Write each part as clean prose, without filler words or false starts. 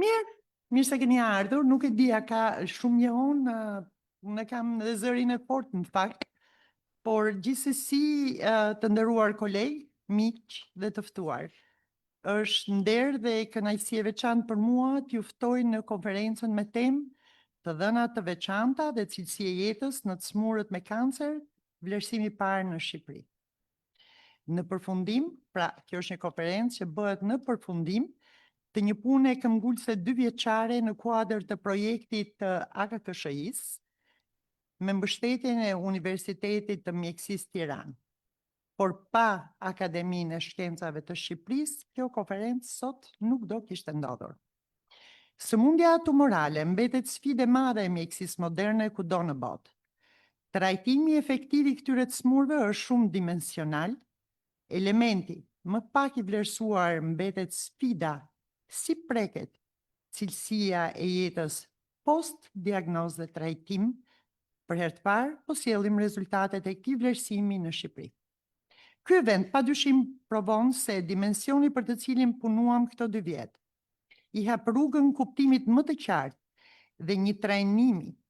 Mirë se keni ardhur, nuk e di a ka shumë njohun, unë kam dhe zërin e fort në fakt, por gjithsesi të nderuar kolegë, miq dhe të ftuar. Është nder dhe kënaqësi e veçantë për mua t'ju ftoj në konferencën me temë të dhëna të veçanta dhe cilësi e jetës në të smurët me kancer, vlerësimi i parë në Shqipëri. Në përfundim, pra kjo është një konferencë që bëhet në përfundim të një pune këmbgulse 2 vjeçare në kuadër të projektit të AKKSH-is me mbështetjen e Universitetit të Mjekësisë Tiranë. Por pa Akademinë e Shkencave të Shqipërisë, kjo konferencë sot nuk do kishte ndodhur. Sëmundja tumorale mbetet sfidë e madhe e mjekësisë moderne kudo në botë. Trajtimi efektiv i këtyre të smurëve është shumë dimensional. Elementi më pak i vlerësuar mbetet sfida si preket cilësia e jetës post diagnozë dhe trajtim, për herë të parë po sjellim rezultatet e këtij vlerësimi në Shqipëri. Ky event padyshim provon se dimensioni për të cilin punuam këto 2 vjet i hap rrugën kuptimit më të qartë dhe një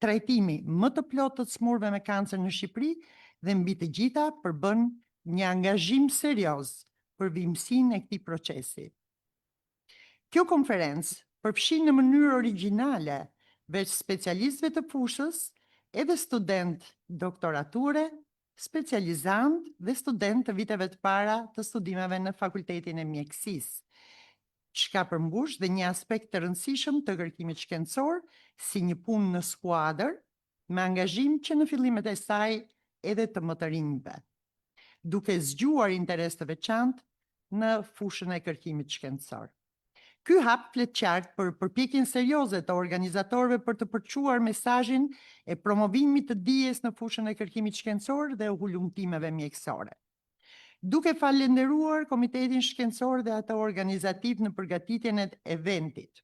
trajtimi më të plotë të smurëve me kancer në Shqipëri dhe mbi të gjitha përbën një angazhim serioz për vimësinë e këtij procesi. Kjo konferencë përfshin në mënyrë origjinale veç specialistëve të fushës edhe student doktorature, specializant dhe student të viteve të para të studimeve në Fakultetin e Mjekësisë, çka përmbush dhe një aspekt të rëndësishëm të kërkimit shkencor si një punë në skuadër me angazhim që në fillimet e saj edhe të më të rinjve, duke zgjuar interes të veçantë në fushën e kërkimit shkencor. Ky hap flet qartë për përpjekjen serioze të organizatorëve për të përçuar mesazhin e promovimit të dijes në fushën e kërkimit shkencor dhe hulumtimeve mjekësore. Duke falenderuar Komitetin Shkencor dhe ato organizativ në përgatitjen e eventit,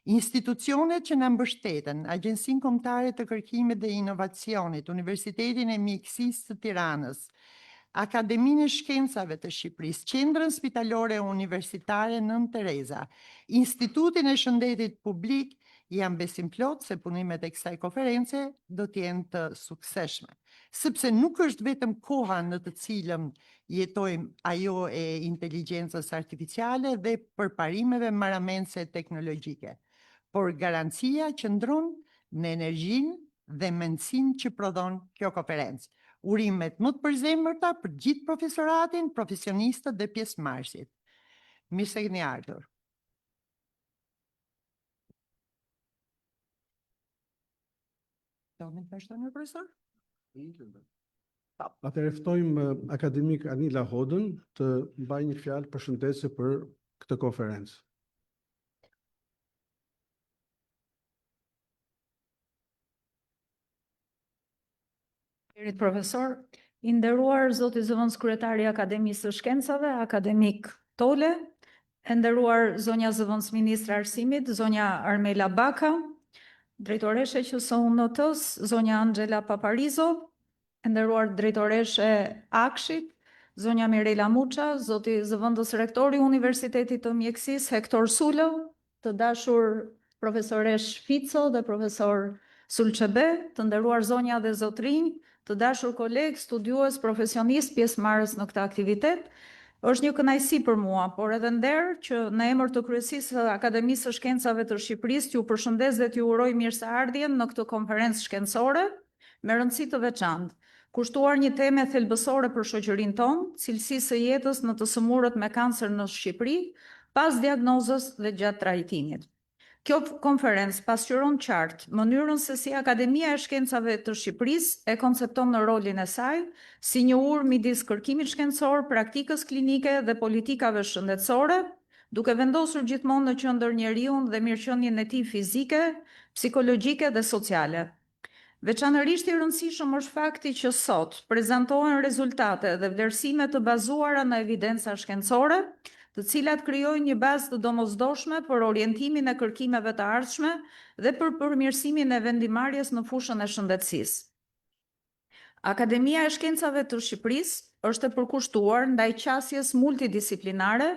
institucionet që na mbështeten, Agjencinë Kombëtare të Kërkimit dhe Inovacionit, Universitetin e Mjekësisë të Tiranës, Akademinë e Shkencave të Shqipërisë, Qendrën Spitalore Universitare Nën Tereza, Institutin e Shëndetit Publik, jam besim plot se punimet e kësaj konference do të jenë të suksesshme, sepse nuk është vetëm koha në të cilën jetojmë ajo e inteligjencës artificiale dhe përparimeve marrëmendse teknologjike, por garancia qëndron në energjinë dhe mendsinë që prodhon kjo konferencë. Urimet më të përzemërta për gjithë profesoratin, profesionistët dhe pjesëmarrësit. Mirë se keni ardhur. Doni të vazhdoni, profesor? Atëherë ftojmë akademik Anila Hodën të mbajë një fjalë përshëndetje për këtë konferencë. Profesor, i nderuar zoti zëvendës kryetari i Akademisë së Shkencave, akademik Tole, e nderuar zonja zëvendës ministre Arsimit, zonja Armela Baka, drejtoreshe QSUNT-s, zonja Angela Paparizo, e nderuar drejtoreshe Akshit, zonja Mirela Muça, zoti zëvendës rektori i Universitetit të Mjekësisë Hektor Sulo, të dashur profesoresh Fico dhe profesor Sulçebe, të nderuar zonja dhe zotrinj, të dashur kolegë, studiues, profesionist, pjesëmarrës në këtë aktivitet, është një kënaqësi për mua, por edhe nder që në emër të Kryesisë së Akademisë së Shkencave të Shqipërisë ju përshëndes dhe t'ju uroj mirëseardhjen në këtë konferencë shkencore me rëndësi të veçantë, kushtuar një temë thelbësore për shoqërinë tonë, cilësisë së jetës në të sëmurët me kancer në Shqipëri, pas diagnozës dhe gjatë trajtimit. Kjo konferencë pasqyron qartë mënyrën se si Akademia e Shkencave të Shqipërisë e koncepton në rolin e saj si një urë midis kërkimit shkencor, praktikës klinike dhe politikave shëndetësore, duke vendosur gjithmonë në qendër njeriun dhe mirëqenien e tij fizike, psikologjike dhe sociale. Veçanërisht i rëndësishëm është fakti që sot prezantohen rezultate dhe vlerësime të bazuara në evidenca shkencore, të cilat krijojnë një bazë të domosdoshme për orientimin e kërkimeve të ardhshme dhe për përmirësimin e vendimarrjes në fushën e shëndetësisë. Akademia e Shkencave të Shqipërisë është e përkushtuar ndaj qasjes multidisiplinare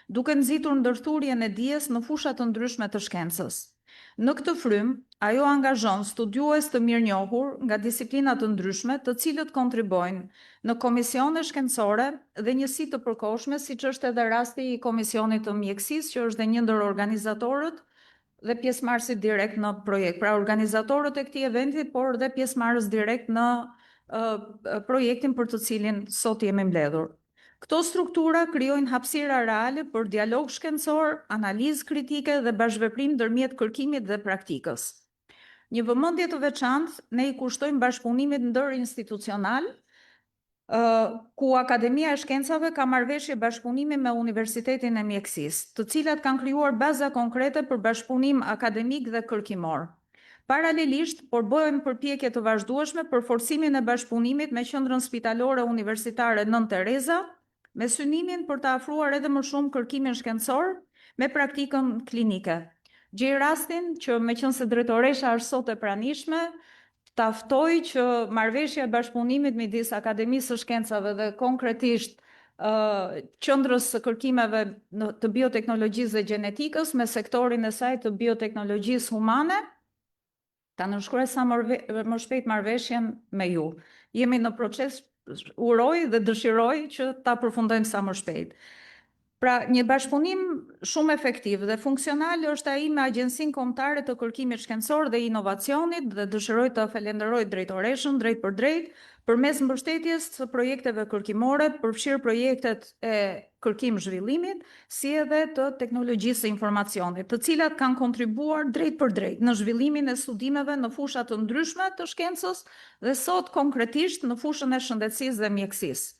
duke nxitur ndërthurjen e dijes në fusha të ndryshme të shkencës. Në këtë frym, ajo angazhon studiues të mirënjohur nga disiplina të ndryshme, të cilët kontribojnë në komisione shkencore dhe njësi të përkohshme, siç është edhe rasti i Komisionit të Mjekësisë, që është dhe një ndër organizatorët dhe pjesëmarrësit direkt në projekt. Pra organizatorët e këtij eventi, por dhe pjesëmarrës direkt në projektin për të cilin sot jemi mbledhur. Këto struktura krijojnë hapësira reale për dialog shkencor, analizë kritike dhe bashkëveprim ndërmjet kërkimit dhe praktikës. Një vëmendje të veçantë ne i kushtojmë bashkëpunimit ndërinstitucional, ku Akademia e Shkencave ka marrëveshje bashkëpunimi me Universitetin e Mjekësisë, të cilat kanë krijuar baza konkrete për bashkëpunim akademik dhe kërkimor. Paralelisht, por bëjmë përpjekje të vazhdueshme për forcimin e bashkëpunimit me Qendrën Spitalore Universitare Nën Tereza, me synimin për të afruar edhe më shumë kërkimin shkencor me praktikën klinike. Gjej rastin që meqense drejtoresha është sot e pranishme, taftoj që marrëveshja e bashkëpunimit midis Akademisë së Shkencave dhe konkretisht Qendrës së Kërkimeve të Bioteknologjisë dhe Gjenetikës me sektorin e saj të bioteknologjisë humane, ta nënshkruaj sa më shpejt marrëveshjen me ju. Jemi në proces, uroj dhe dëshiroj që ta përfundojmë sa më shpejt. Pra, një bashkëpunim shumë efektiv dhe funksional është ai me Agjencinë Kombëtare të Kërkimit Shkencor dhe Inovacionit dhe dëshiroj të falenderoj drejtoreshën drejt për drejt përmes mbështetjes së projekteve kërkimore, përfshirë projektet e kërkim zhvillimit, si edhe të teknologjisë së informacionit, të cilat kanë kontribuar drejt për drejt në zhvillimin e studimeve në fusha të ndryshme të shkencës dhe sot konkretisht në fushën e shëndetësisë dhe mjekësisë.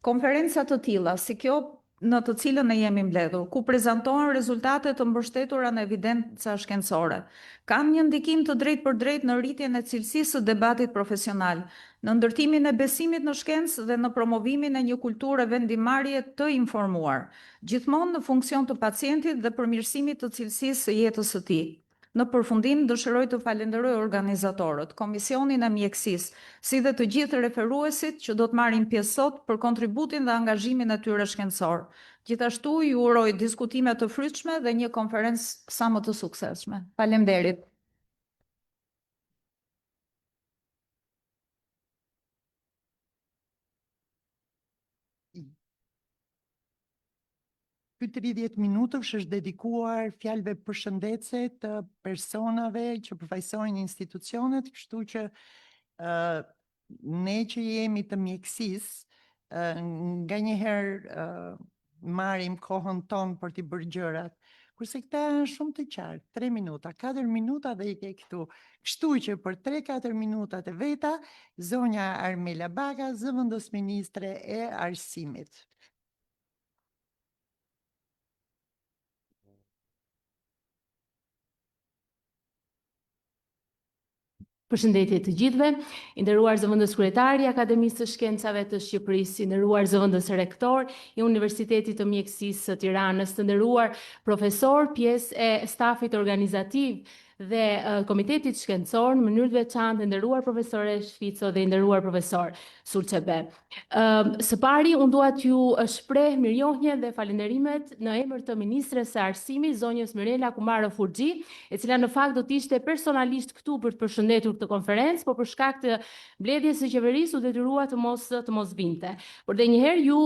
Konferenca të tilla, si kjo në të cilën ne jemi mbledhur, ku prezantohen rezultate të mbështetura në evidenca shkencore, kanë një ndikim të drejtë për drejtë në rritjen e cilësisë së debatit profesional, në ndërtimin e besimit në shkencë dhe në promovimin e një kulture vendimarrje të informuar, gjithmonë në funksion të pacientit dhe përmirësimit të cilësisë së jetës së tij. Në përfundim, dëshiroj të falenderoj organizatorët, Komisionin e Mjekësisë, si dhe të gjithë referuesit që do të marrin pjesë sot për kontributin dhe angazhimin e tyre shkencor. Gjithashtu ju uroj diskutime të frytshme dhe një konferencë sa më të suksesshme. Faleminderit. Ky 30 minutësh është dedikuar fjalëve përshëndetse të personave që përfaqësojnë institucionet, kështu që ne që jemi të mjekësisë, nganjëherë marrim kohën tonë për t'i bërë gjërat, kurse këta janë shumë të qartë, 3 minuta, 4 minuta dhe i ke këtu. Kështu që për 3-4 minutat e veta, zonja Armela Baka, zëvendës ministre e arsimit. Përshëndetje të gjithëve, i nderuar zëvendës kryetari i Akademisë së Shkencave të Shqipërisë, i nderuar zëvendës rektor i Universitetit të Mjekësisë së Tiranës, të nderuar profesor, pjesë e stafit organizativ dhe Komitetit Shkencor, në mënyrë të veçantë, nderuar profesore Shfico dhe nderuar profesor Sulçebe. Së pari, unë dua t'ju shpreh mirënjohjen dhe falënderimet në emër të Ministres së Arsimit, zonjës Mirela Kumaro Furxhi, e cila në fakt do të ishte personalisht këtu për të përshëndetur këtë konferencë, por për shkak të mbledhjes së qeverisë u detyrua të mos vinte. Por edhe një herë ju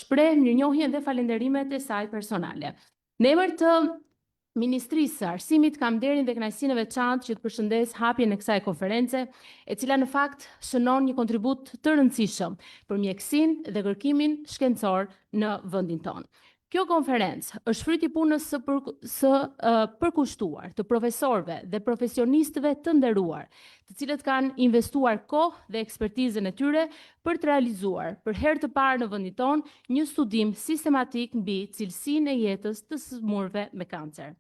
shpreh mirënjohjen dhe falënderimet e saj personale. Në emër të Ministrisë së Arsimit kam nderin dhe kënaqësinë e veçantë që të përshëndes hapjen e kësaj konference, e cila në fakt shënon një kontribut të rëndësishëm për mjekësinë dhe kërkimin shkencor në vendin tonë. Kjo konferencë është fryti i punës së përkushtuar të profesorëve dhe profesionistëve të nderuar, të cilët kanë investuar kohë dhe ekspertizën e tyre për të realizuar për herë të parë në vendin tonë një studim sistematik mbi cilësinë e jetës të smurëve me kancer.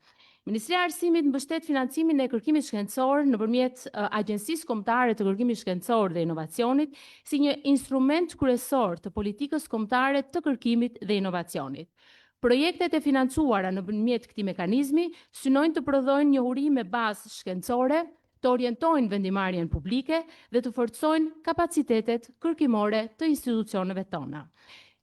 Ministria e Arsimit mbështet financimin e kërkimit shkencor nëpërmjet Agjencisë Kombëtare të Kërkimit Shkencor dhe Inovacionit si një instrument kryesor të politikës kombëtare të kërkimit dhe inovacionit. Projektet e financuara nëpërmjet këtij mekanizmi synojnë të prodhojnë njohuri me bazë shkencore, të orientojnë vendimarrjen publike dhe të forcojnë kapacitetet kërkimore të institucioneve tona.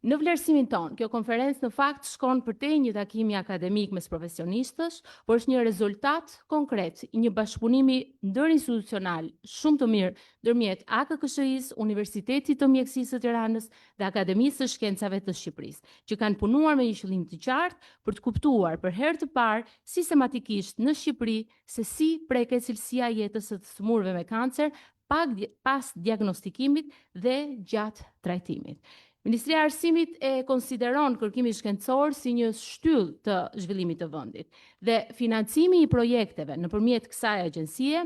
Në vlerësimin ton, kjo konferencë në fakt shkon përtej një takimi akademik mes profesionistësh, por është një rezultat konkret i një bashkëpunimi ndërinstitucional shumë të mirë ndërmjet AKKSH-is, Universitetit të Mjekësisë së Tiranës dhe Akademisë së Shkencave të Shqipërisë, që kanë punuar me një qëllim të qartë për të kuptuar për herë të parë sistematikisht në Shqipëri se si preket cilësia e jetës së të smurëve me kancer pas diagnostikimit dhe gjatë trajtimit. Ministria e Arsimit e konsideron kërkimin shkencor si një shtyllë të zhvillimit të vendit dhe financimi i projekteve nëpërmjet kësaj agjencie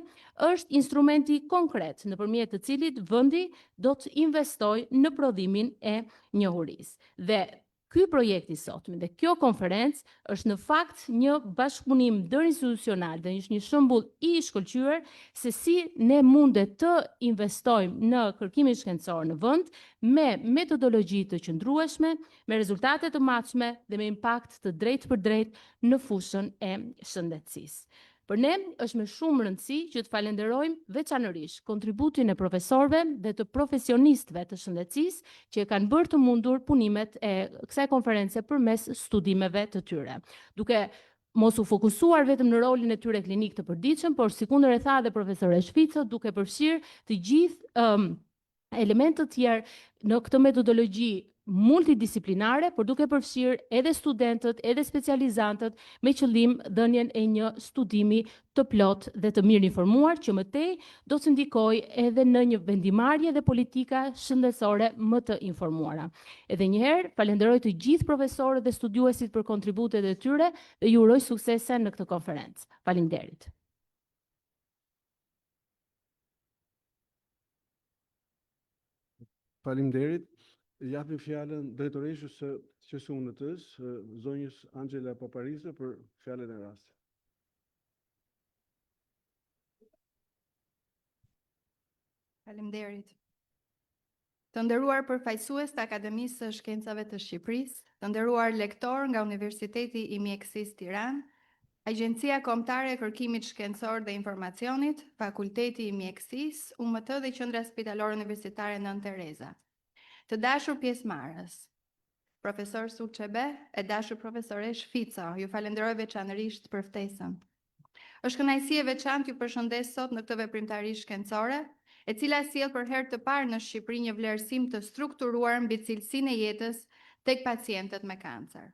është instrumenti konkret nëpërmjet të cilit vendi do të investojë në prodhimin e njohurisë. Dhe ky projekt i sotme dhe kjo konferencë është në fakt një bashkëpunim ndërinstitucional dhe është një shembull i shkëlqyer se si ne mundet të investojmë në kërkimin shkencor në vend me metodologji të qëndrueshme, me rezultate të matshme dhe me impakt të drejtë për drejtë në fushën e shëndetësisë. Për ne është me shumë rëndësi që të falenderojmë veçanërisht kontributin e profesorëve dhe të profesionistëve të shëndetësisë që kanë bërë të mundur punimet e kësaj konference përmes studimeve të tyre. Duke mos u fokusuar vetëm në rolin e tyre klinik të përditshëm, por sikundër e tha dhe profesore Shfico, duke përfshirë të gjithë elementë të tjerë në këtë metodologji multidisciplinare, por duke përfshirë edhe studentët, edhe specializantët me qëllim dhënien e një studimi të plot dhe të mirë informuar që mëtej do të ndikojë edhe në një vendimarrje dhe politika shëndetësore më të informuara. Edhe një herë falenderoj të gjithë profesorët dhe studiuesit për kontributet e tyre dhe ju uroj suksese në këtë konferencë. Faleminderit. Faleminderit. Japim fjalën drejtoreshës së QS-UNT-s, zonjës Angela Paparizë për fjalën e rastit. Faleminderit. Të nderuar përfaqësues të Akademisë së Shkencave të Shqipërisë, të nderuar lektor nga Universiteti i Mjekësisë Tiranë, Agjencia Kombëtare e Kërkimit Shkencor dhe Informacionit, Fakulteti i Mjekësisë, UMT dhe Qendra Spitalore Universitare Nën Tereza. Të dashur pjesëmarrës, profesor Suçebe e dashur profesore Shfico, ju falenderoj veçanërisht për ftesën. Është kënaqësi e veçantë ju përshëndes sot në këtë veprimtari shkencore, e cila sjell për herë të parë në Shqipëri një vlerësim të strukturuar mbi cilësinë e jetës tek pacientët me kancer.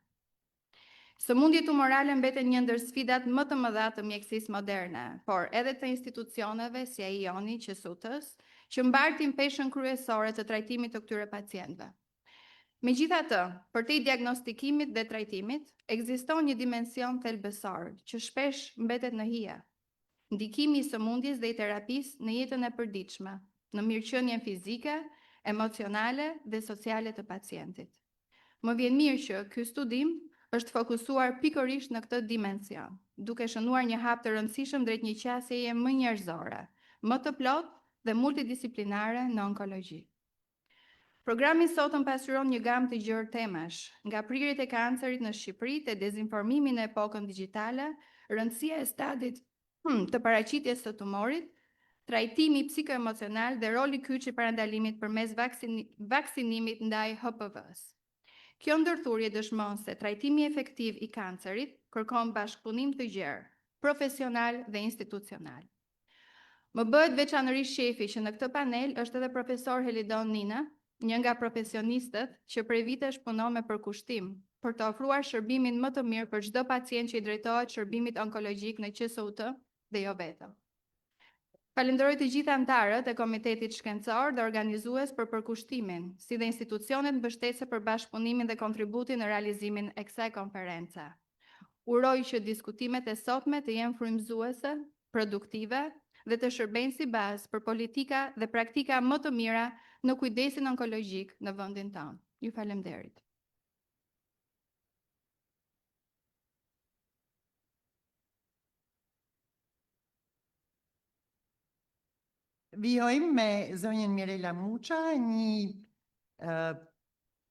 Sëmundjet tumorale mbeten një ndër sfidat më të mëdha të mjekësisë moderne, por edhe të institucioneve si AI-oni, QS-UT-s, që mbartin peshën kryesore të trajtimit të këtyre pacientëve. Megjithatë, përtej diagnostikimit dhe trajtimit, ekziston një dimension thelbësor që shpesh mbetet në hije. Ndikimi i sëmundjes dhe i terapisë në jetën e përditshme, në mirëqenien fizike, emocionale dhe sociale të pacientit. Më vjen mirë që ky studim është fokusuar pikërisht në këtë dimension, duke shënuar një hap të rëndësishëm drejt një qasjeje më njerëzore, më të plotë dhe multidisciplinare në onkologji. Programi sotëm pasqyron një gamë të gjerë temash, nga prirjet e kancerit në Shqipëri te dezinformimi në epokën digjitale, rëndësia e stadit të paraqitjes së tumorit, trajtimi psikoemocional dhe roli kyç i parandalimit përmes vaksinimit ndaj HPV-s. Kjo ndërthurje dëshmon se trajtimi efektiv i kancerit kërkon bashkëpunim të gjerë, profesional dhe institucional. Më bëhet veçanërisht shefi që në këtë panel është edhe profesor Helidon Nina, një nga profesionistët që prej vitesh punon me përkushtim për të ofruar shërbimin më të mirë për çdo pacient që i drejtohet shërbimit onkologjik në QS-UT dhe jo vetëm. Falenderoj të gjithë anëtarët e Komitetit Shkencor dhe organizues për përkushtimin, si dhe institucionet mbështetëse për bashkëpunimin dhe kontributin në realizimin e kësaj konference. Uroj që diskutimet e sotme të jenë frymëzuese, produktive dhe të shërbejnë si bazë për politika dhe praktika më të mira në kujdesin onkologjik në vendin tonë. Ju falemnderit. Vijojmë me zonjën Mirela Muça, një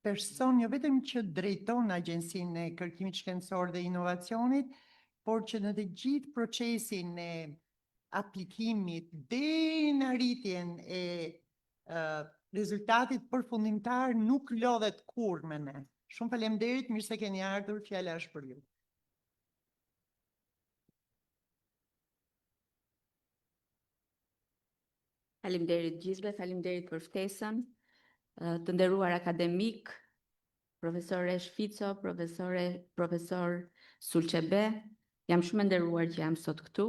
person jo vetëm që drejton Agjencinë e Kërkimit Shkencor dhe Inovacionit, por që në të gjithë procesin e aplikimit dhe në arritjen e rezultatit përfundimtar nuk lodhet kurrë me ne. Shumë faleminderit, mirë se keni ardhur, fjala është për ju. Faleminderit gjithëve, faleminderit për ftesën. Të nderuar akademik, profesore Shfico, profesor Sulçebe, jam shumë e nderuar që jam sot këtu.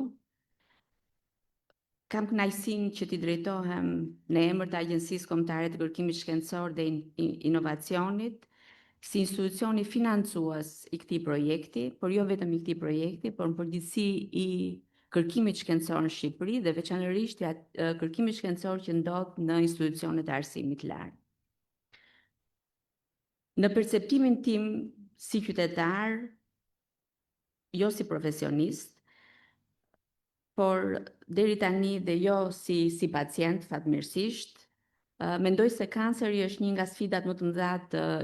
Kam kënaqësinë që t'i drejtohem në emër të Agjencisë Kombëtare të Kërkimit Shkencor dhe Inovacionit, si institucioni financues i këtij projekti, por jo vetëm i këtij projekti, por në përgjithësi i kërkimit shkencor në Shqipëri dhe veçanërisht i kërkimit shkencor që ndodh në institucionet e arsimit lart. Në perceptimin tim si qytetar, jo si profesionist, por deri tani dhe jo si pacient, fatmirësisht, mendoj se kanceri është një nga sfidat më të mëdha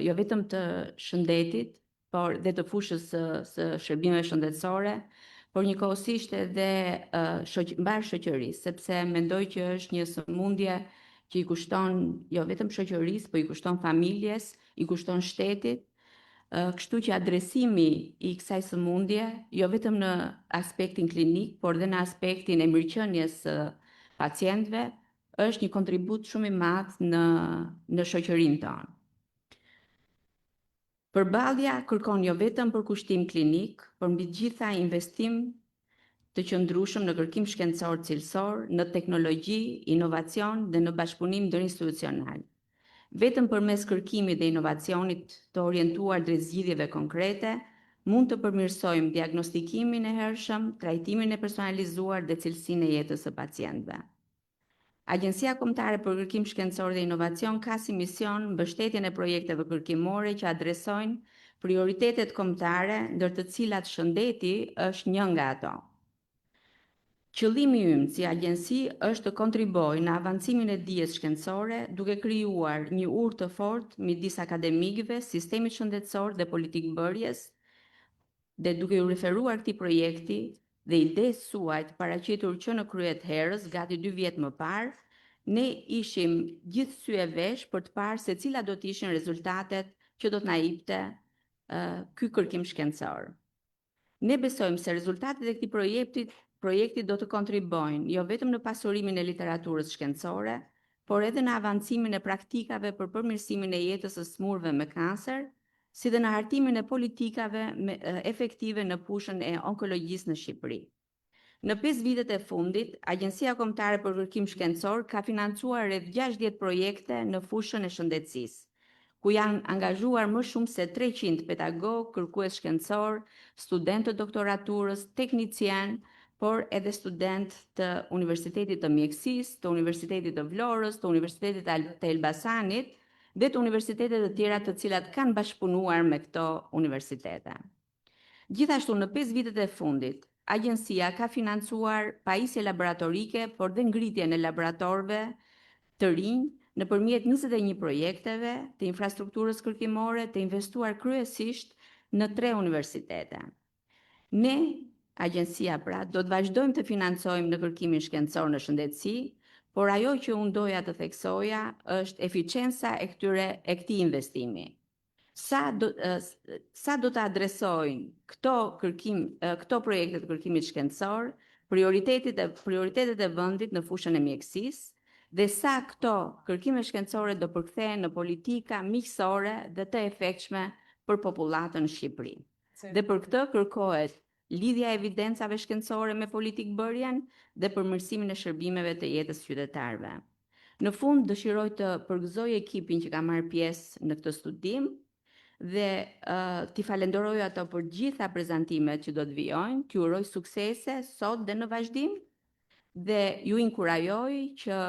jo vetëm të shëndetit, por dhe të fushës së shërbimeve shëndetësore, por njëkohësisht edhe mbar shoqërisë, sepse mendoj që është një sëmundje që i kushton jo vetëm shoqërisë, por i kushton familjes, i kushton shtetit. Kështu që adresimi i kësaj sëmundje, jo vetëm në aspektin klinik, por dhe në aspektin e mirëqenies së pacientëve, është një kontribut shumë i madh në shoqërinë tonë. Përballja kërkon jo vetëm përkushtim klinik, por mbi gjitha investim të qëndrueshëm në kërkim shkencor cilësor, në teknologji, inovacion dhe në bashkëpunim ndërinstitucional. Vetëm përmes kërkimit dhe inovacionit të orientuar drejt zgjidhjeve konkrete, mund të përmirësojmë diagnostikimin e hershëm, trajtimin e personalizuar dhe cilësinë e jetës së pacientëve. Agjencia Kombëtare për Kërkim Shkencor dhe Inovacion ka si mision mbështetjen e projekteve kërkimore që adresojnë prioritetet kombëtare, ndër të cilat shëndeti është një nga ato. Qëllimi ymë si agjenci është të kontribojë në avancimin e dijes shkencore duke krijuar një urë të fortë midis akademikëve, sistemit shëndetësor dhe politikbërjes, dhe duke u referuar këtij projekti dhe idesë suaj të paraqitur që në krye të herës, gati 2 vjet më parë, ne ishim gjithë sy e vesh për të parë se cilat do të ishin rezultatet që do të na jepte ky kërkim shkencor. Ne besojmë se rezultatet e këtij projekti do të kontribojnë jo vetëm në pasurimin e literaturës shkencore, por edhe në avancimin e praktikave për përmirësimin e jetës së smurëve me kancer, si dhe në hartimin e politikave efektive në fushën e onkologjisë në Shqipëri. Në 5 vitet e fundit, Agjencia Kombëtare për Kërkim Shkencor ka financuar rreth 60 projekte në fushën e shëndetësisë, ku janë angazhuar më shumë se 300 pedagog, kërkues shkencor, studentë të doktoraturës, teknicien, por edhe student të Universitetit të Mjekësisë, të Universitetit të Vlorës, të Universitetit të Elbasanit dhe të universitetet të tjera të cilat kanë bashkëpunuar me këto universitete. Gjithashtu në 5 vitet e fundit, agjencia ka financuar pajisje laboratorike, por dhe ngritjen e laboratorëve të rinj nëpërmjet 21 projekteve të infrastrukturës kërkimore të investuar kryesisht në 3 universitete. Ne, agjencia pra, do të vazhdojmë të financojmë në kërkimin shkencor në shëndetësi, por ajo që unë doja të theksoja është eficienca e këtij investimi. Sa do të adresojnë këto projekte të kërkimit shkencor, prioritetet e vendit në fushën e mjekësisë, dhe sa këto kërkime shkencore do përkthehen në politika miqësore dhe të efektshme për popullatën në Shqipëri. Dhe për këtë kërkohet lidhja e evidencave shkencore me politikbërjen dhe përmirësimin e shërbimeve të jetës qytetarëve. Në fund, dëshiroj të përgëzoj ekipin që ka marrë pjesë në këtë studim dhe t'i falenderoj ato për gjitha prezantimet që do të vijojnë, t'ju uroj suksese sot dhe në vazhdim, dhe ju inkurajoj që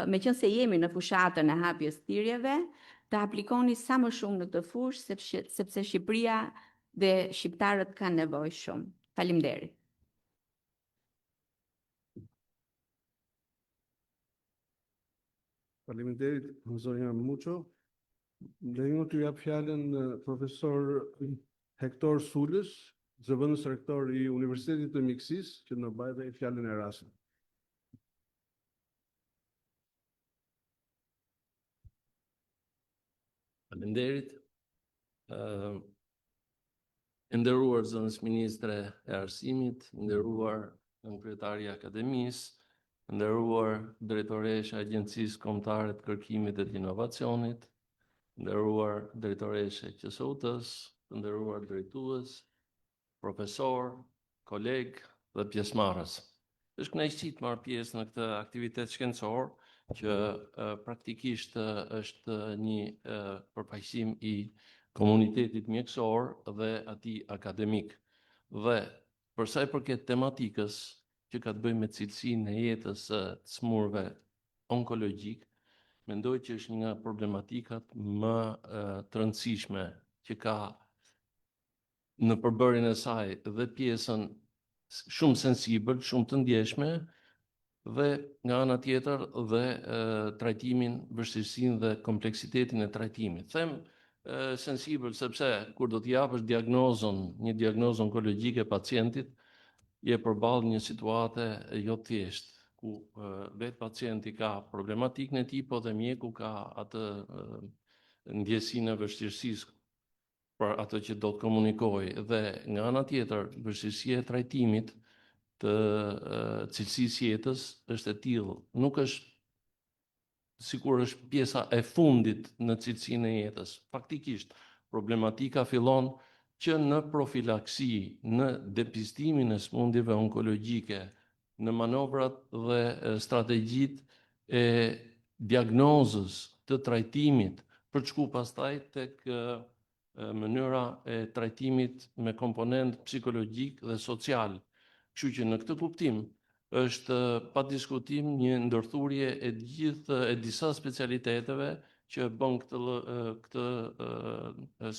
meqense jemi në fushatën e hapjes thirrjeve, të aplikoni sa më shumë në këtë fushë, sepse Shqipëria dhe shqiptarët kanë nevojë shumë. Faleminderit. Faleminderit, zonja Muço. Dhe unë t'ju jap fjalën profesor Hektor Sulës, zëvendës rektor i Universitetit të Mjekësisë, që në bajë fjalën e rastit. Faleminderit. Nderuar zënës ministre e arsimit, nderuar kryetari i akademisë, nderuar drejtoresha e Agjencisë Kombëtare të Kërkimit dhe të Inovacionit, nderuar drejtoresha e QSUT-s, të nderuar drejtues, profesor, koleg dhe pjesëmarrës. Është kënaqësi të marr pjesë në këtë aktivitet shkencor që praktikisht është një përfaqësim i komunitetit mjekësor dhe atij akademik. Dhe për sa i përket tematikës që ka të bëjë me cilësinë e jetës së të smurëve onkologjik, mendoj që është një nga problematikat më të rëndësishme që ka në përbërjen e saj dhe pjesën shumë sensibël, shumë të ndjeshme, dhe nga ana tjetër dhe trajtimin, vështirësinë dhe kompleksitetin e trajtimit. Them sensibël sepse kur do t'i japësh një diagnozë onkologjike pacientit, je përballë një situate jo thjesht, ku vetë pacienti ka problematikën e tij, po dhe mjeku ka atë ndjesinë e vështirësisë për atë që do të komunikojë, dhe nga ana tjetër vështirësia e trajtimit të cilësisë jetës është e tillë, nuk është sikur është pjesa e fundit në cilësinë e jetës. Faktikisht, problematika fillon që në profilaksi, në depistimin e smundjeve onkologjike, në manovrat dhe strategjitë e diagnozës, të trajtimit, për të shkuar pastaj tek mënyra e trajtimit me komponent psikologjik dhe social. Kështu që në këtë kuptim është pa diskutim një ndërthurje e disa specialiteteve që bën këtë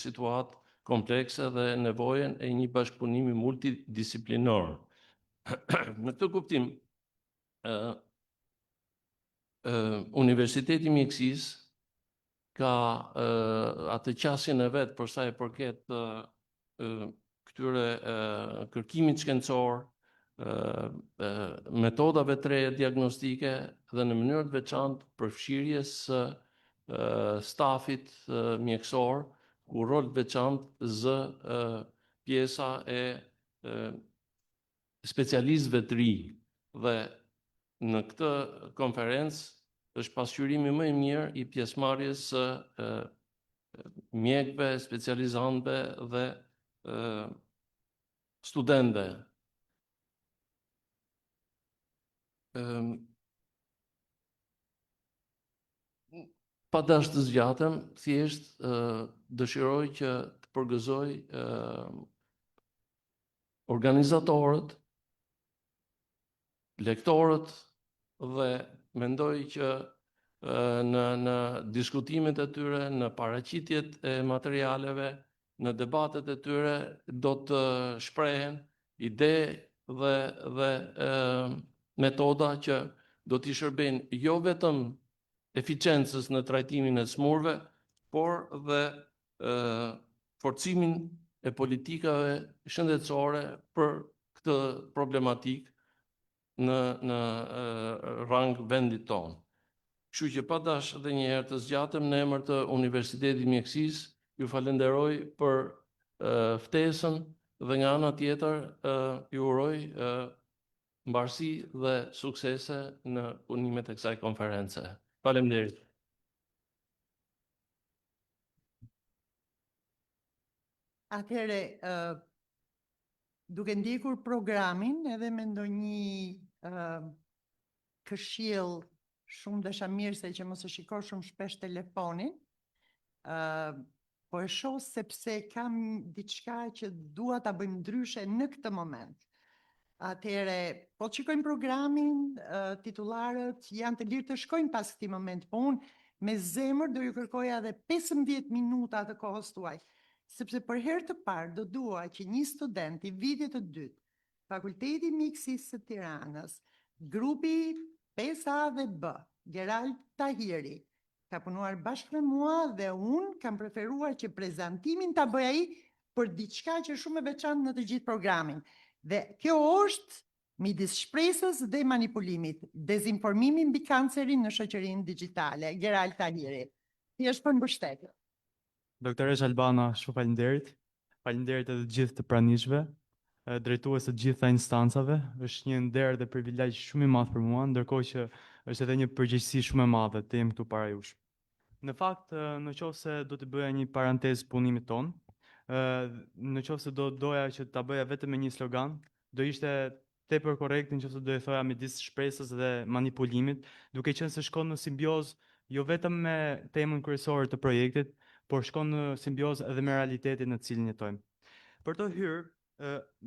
situatë komplekse dhe nevojën e një bashkëpunimi multidisiplinor. Në këtë kuptim, Universiteti i Mjekësisë ka atë qasjen e vet për sa i përket këtyre kërkimit shkencor, metodave të reja diagnostike dhe në mënyrë të veçantë përfshirjes së stafit mjekësor, ku rol të veçantë zë pjesa e specialistëve të ri. Dhe në këtë konferencë është pasqyrimi më i mirë i pjesëmarrjes së mjekëve, specializantëve dhe studentëve. Pa dashur të zgjatem, thjesht dëshiroj që të përgëzoj organizatorët, lektorët, dhe mendoj që në diskutimet e tyre, në paraqitjet e materialeve, në debatet e tyre do të shprehen ide dhe metoda që do t'i shërbejnë jo vetëm eficiencës në trajtimin e smurëve, por dhe forcimin e politikave shëndetësore për këtë problematik në rang vendit tonë. Kështu që pa dash edhe një herë të zgjatem, në emër të Universitetit Mjekësisë, ju falenderoj për ftesën dhe nga ana tjetër ju uroj mbarësi dhe suksese në punimet e kësaj konference. Faleminderit. Atëherë, duke ndjekur programin edhe me ndonjë këshill shumë dashamirëse që mos e shiko shumë shpesh telefonin, po e shoh sepse kam diçka që dua ta bëjmë ndryshe në këtë moment. Atëherë, po të shikojmë programin, titullarët janë të lirë të shkojnë pas këtij moment, po unë me zemër do ju kërkoja edhe 15 minuta të kohës tuaj, sepse për herë të parë do dua që një student i vitit të dytë, Fakulteti i Mjekësisë së Tiranës, grupi 5A dhe B, Gerald Tahiri, ka punuar bashkë me mua dhe unë kam preferuar që prezantimin ta bëj ai për diçka që është shumë e veçantë në të gjithë programin. Dhe kjo është midis shpresës dhe manipulimit, dezinformimi mbi kancerin në shoqërinë digjitale. Gerald Tahiri. Ti është për mbështetje. Doktoresh Albana, shumë faleminderit. Faleminderit edhe të gjithë të pranishve, drejtues të gjitha instancave. Është një nder dhe privilegj shumë i madh për mua, ndërkohë që është edhe një përgjegjësi shumë e madhe të jem këtu para jush. Në fakt, në qoftë se do të bëja një parantezë punimit ton, në qoftë se doja që ta bëja vetëm me një slogan, do ishte tepër korrekt nëse do e thoja midis shpresës dhe manipulimit, duke qenë se shkon në simbiozë jo vetëm me temën kryesore të projektit, por shkon në simbiozë edhe me realitetin në të cilin jetojmë. Për të hyrë,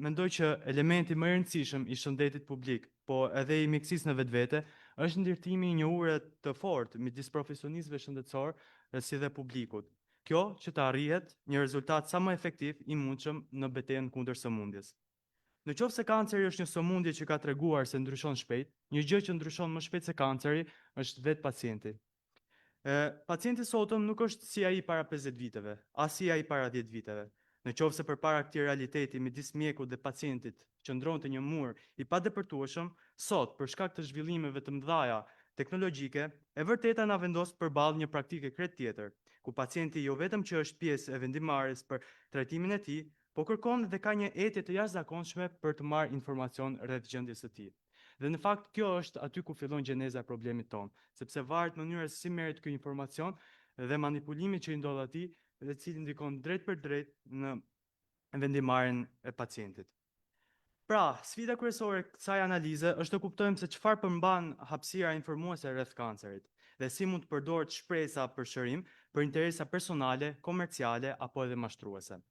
mendoj që elementi më i rëndësishëm i shëndetit publik, po edhe i mjekësisë në vetvete, është ndërtimi i një ure të fortë midis profesionistëve shëndetësorë si dhe publikut. Kjo që të arrihet një rezultat sa më efektiv i mundshëm në betejën kundër sëmundjes. Në qoftë se kanceri është një sëmundje që ka treguar se ndryshon shpejt, një gjë që ndryshon më shpejt se kanceri është vetë pacienti. Pacienti sotëm nuk është si ai para 50 viteve, as si ai para 10 viteve. Në qoftë se përpara këtij realiteti midis mjekut dhe pacientit qëndronte një mur i padepërtueshëm, sot për shkak të zhvillimeve të mëdha teknologjike, e vërteta na vendos përballë një praktike krejt tjetër, ku pacienti jo vetëm që është pjesë e vendimarrjes për trajtimin e tij, po kërkon dhe ka një etje të jashtëzakonshme për të marrë informacion rreth gjendjes së tij. Dhe në fakt kjo është aty ku fillon gjeneza e problemit tonë, sepse varet mënyra se si merret ky informacion dhe manipulimi që i ndodh atij, dhe cili ndikon drejt për drejt në vendimarrjen e pacientit. Pra, sfida kryesore e kësaj analize është të kuptojmë se çfarë përmban hapësira informuese rreth kancerit dhe si mund të përdoret shpresa për shërim për interesa personale, komerciale apo edhe mashtruese.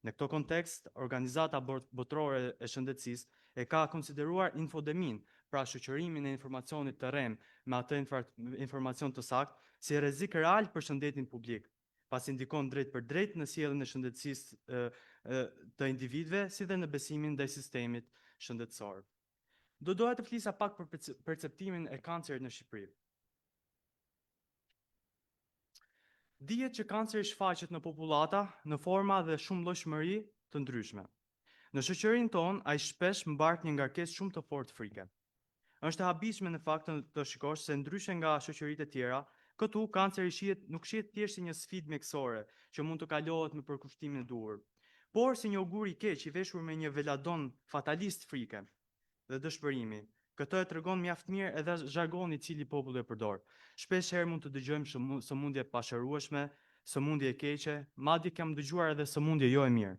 Në këto kontekst, Organizata Botërore e Shëndetësisë e ka konsideruar infodemin, pra shoqërimin e informacionit të rrem me atë informacion të saktë, si rrezik real për shëndetin publik, pasi ndikon drejt për drejt në sjelljen e shëndetësisë të individëve, si dhe në besimin ndaj sistemit shëndetësor. Doja të flisa pak për perceptimin e kancerit në Shqipëri. Dihet që kanceri shfaqet në popullata në forma dhe shumë llojshmëri të ndryshme. Në shoqërinë tonë, ai shpesh mbart një ngarkesë shumë të fortë frike. Është e habishme në fakt të shikosh se ndryshe nga shoqëritë e tjera, këtu kanceri nuk shihet thjesht si një sfidë mjekësore që mund të kalohet me përkushtimin e duhur, por si një augur i keq i veshur me një veladon fatalist frike dhe dëshpërimi. Këtë e tregon mjaft mirë edhe zhargoni i cili populli e përdor. Shpesh herë mund të dëgjojmë sëmundje pashërueshme, sëmundje e keqe, madje kam dëgjuar edhe sëmundje jo e mirë.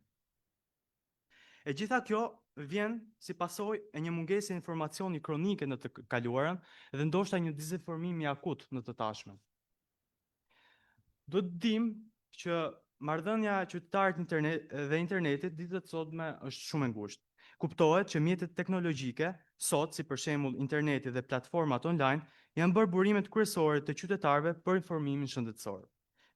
E gjitha kjo vjen si pasojë e një mungese informacioni kronike në të kaluarën dhe ndoshta një dezinformimi akut në të tashmen. Do të dim që marrëdhënia e qytetarit dhe internetit ditët e sotme është shumë e ngushtë. Kuptohet që mjetet teknologjike, sot, si për shembull interneti dhe platformat online, janë bërë burimet kryesore të qytetarëve për informimin shëndetësor.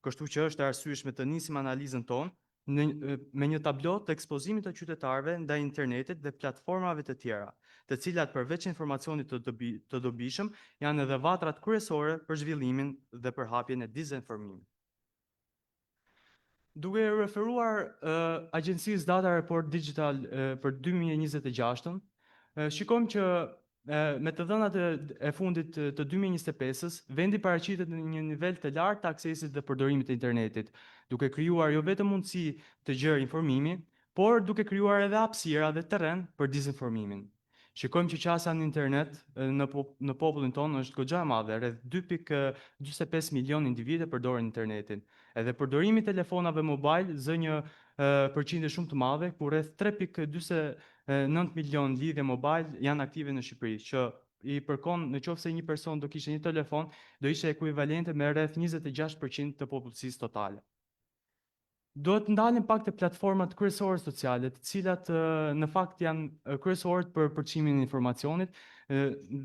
Kështu që është e arsyeshme të nisim analizën tonë me një tablo të ekspozimit të qytetarëve ndaj internetit dhe platformave të tjera, të cilat përveç informacionit të dobishëm janë edhe vatrat kryesore për zhvillimin dhe përhapjen e dezinformimit. Duke referuar agjencisë Data Report Digital për 2026, shikojmë që me të dhënat e fundit të 2025-s, vendi paraqitet në një nivel të lartë të aksesit dhe përdorimit të internetit, duke krijuar jo vetëm mundësi të gjerë informimi, por duke krijuar edhe hapësira dhe terren për dezinformimin. Shikojmë që qasja në internet në popullin tonë është goxha e madhe, rreth 2.45 milion individë përdorin internetin. Edhe përdorimi i telefonave mobile zë një përqindje shumë të madhe, ku rreth 3.49 milion lidhje mobile janë aktive në Shqipëri, që i përkon në qoftë se një person do kishte një telefon, do ishte ekuivalente me rreth 26% të popullsisë totale. Do të ndalim pak të platformat kryesore sociale, të cilat në fakt janë kryesore për përçimin e informacionit,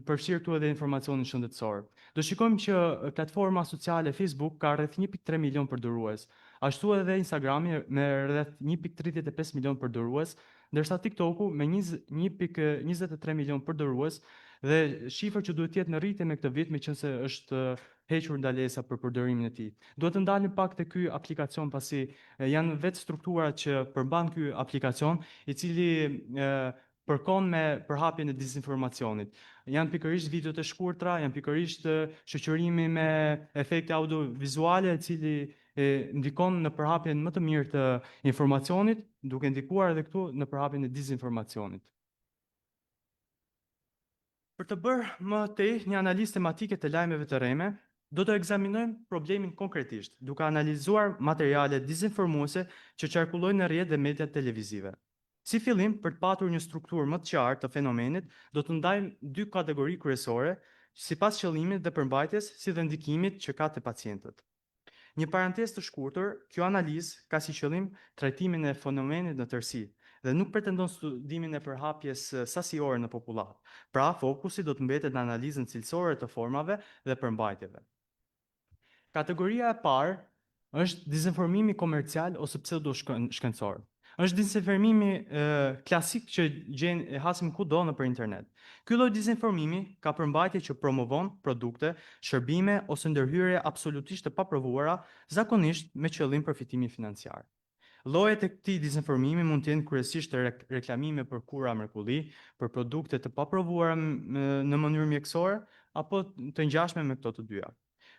përfshirë këtu edhe informacionin shëndetësor. Do shikojmë që platforma sociale Facebook ka rreth 1.3 milion përdorues, ashtu edhe Instagrami me rreth 1.35 milion përdorues, ndërsa TikToku me 1.23 milion përdorues, dhe shifër që duhet jetë në rritje me këtë vit, meqense është hequr ndalesa për përdorimin e tij. Duhet të ndalim pak te ky aplikacion, pasi janë vetë strukturat që përmban ky aplikacion, i cili përkon me përhapjen e dezinformacionit. Janë pikërisht video të shkurtra, janë pikërisht shoqërimi me efekte audiovizuale, i cili ndikon në përhapjen më të mirë të informacionit, duke ndikuar edhe këtu në përhapjen e dezinformacionit. Për të bërë më tej një analizë tematike të lajmeve të rreme, do të ekzaminojmë problemin konkretisht, duke analizuar materiale dezinformuese që qarkullojnë në rrjet dhe mediat televizive. Si fillim, për të patur një strukturë më të qartë të fenomenit, do të ndajmë dy kategori kryesore, sipas qëllimit dhe përmbajtjes, si dhe ndikimit që ka te pacientët. Një parantezë të shkurtër, kjo analizë ka si qëllim trajtimin e fenomenit në tërësi dhe nuk pretendon studimin e përhapjes sasiore në popullat. Pra, fokusi do të mbetet në analizën cilësore të formave dhe përmbajtjeve. Kategoria e parë është dezinformimi komercial ose pseudo-shkencor. Është dezinformimi klasik që e hasim kudo nëpër internet. Ky lloj dezinformimi ka përmbajtje që promovon produkte, shërbime ose ndërhyrje absolutisht të paprovuara, zakonisht me qëllim përfitimi financiar. Llojet e këtij dezinformimi mund të jenë kryesisht reklamime për kura mrekulli, për produkte të paprovuara në mënyrë mjekësore apo të ngjashme me këto të dyja.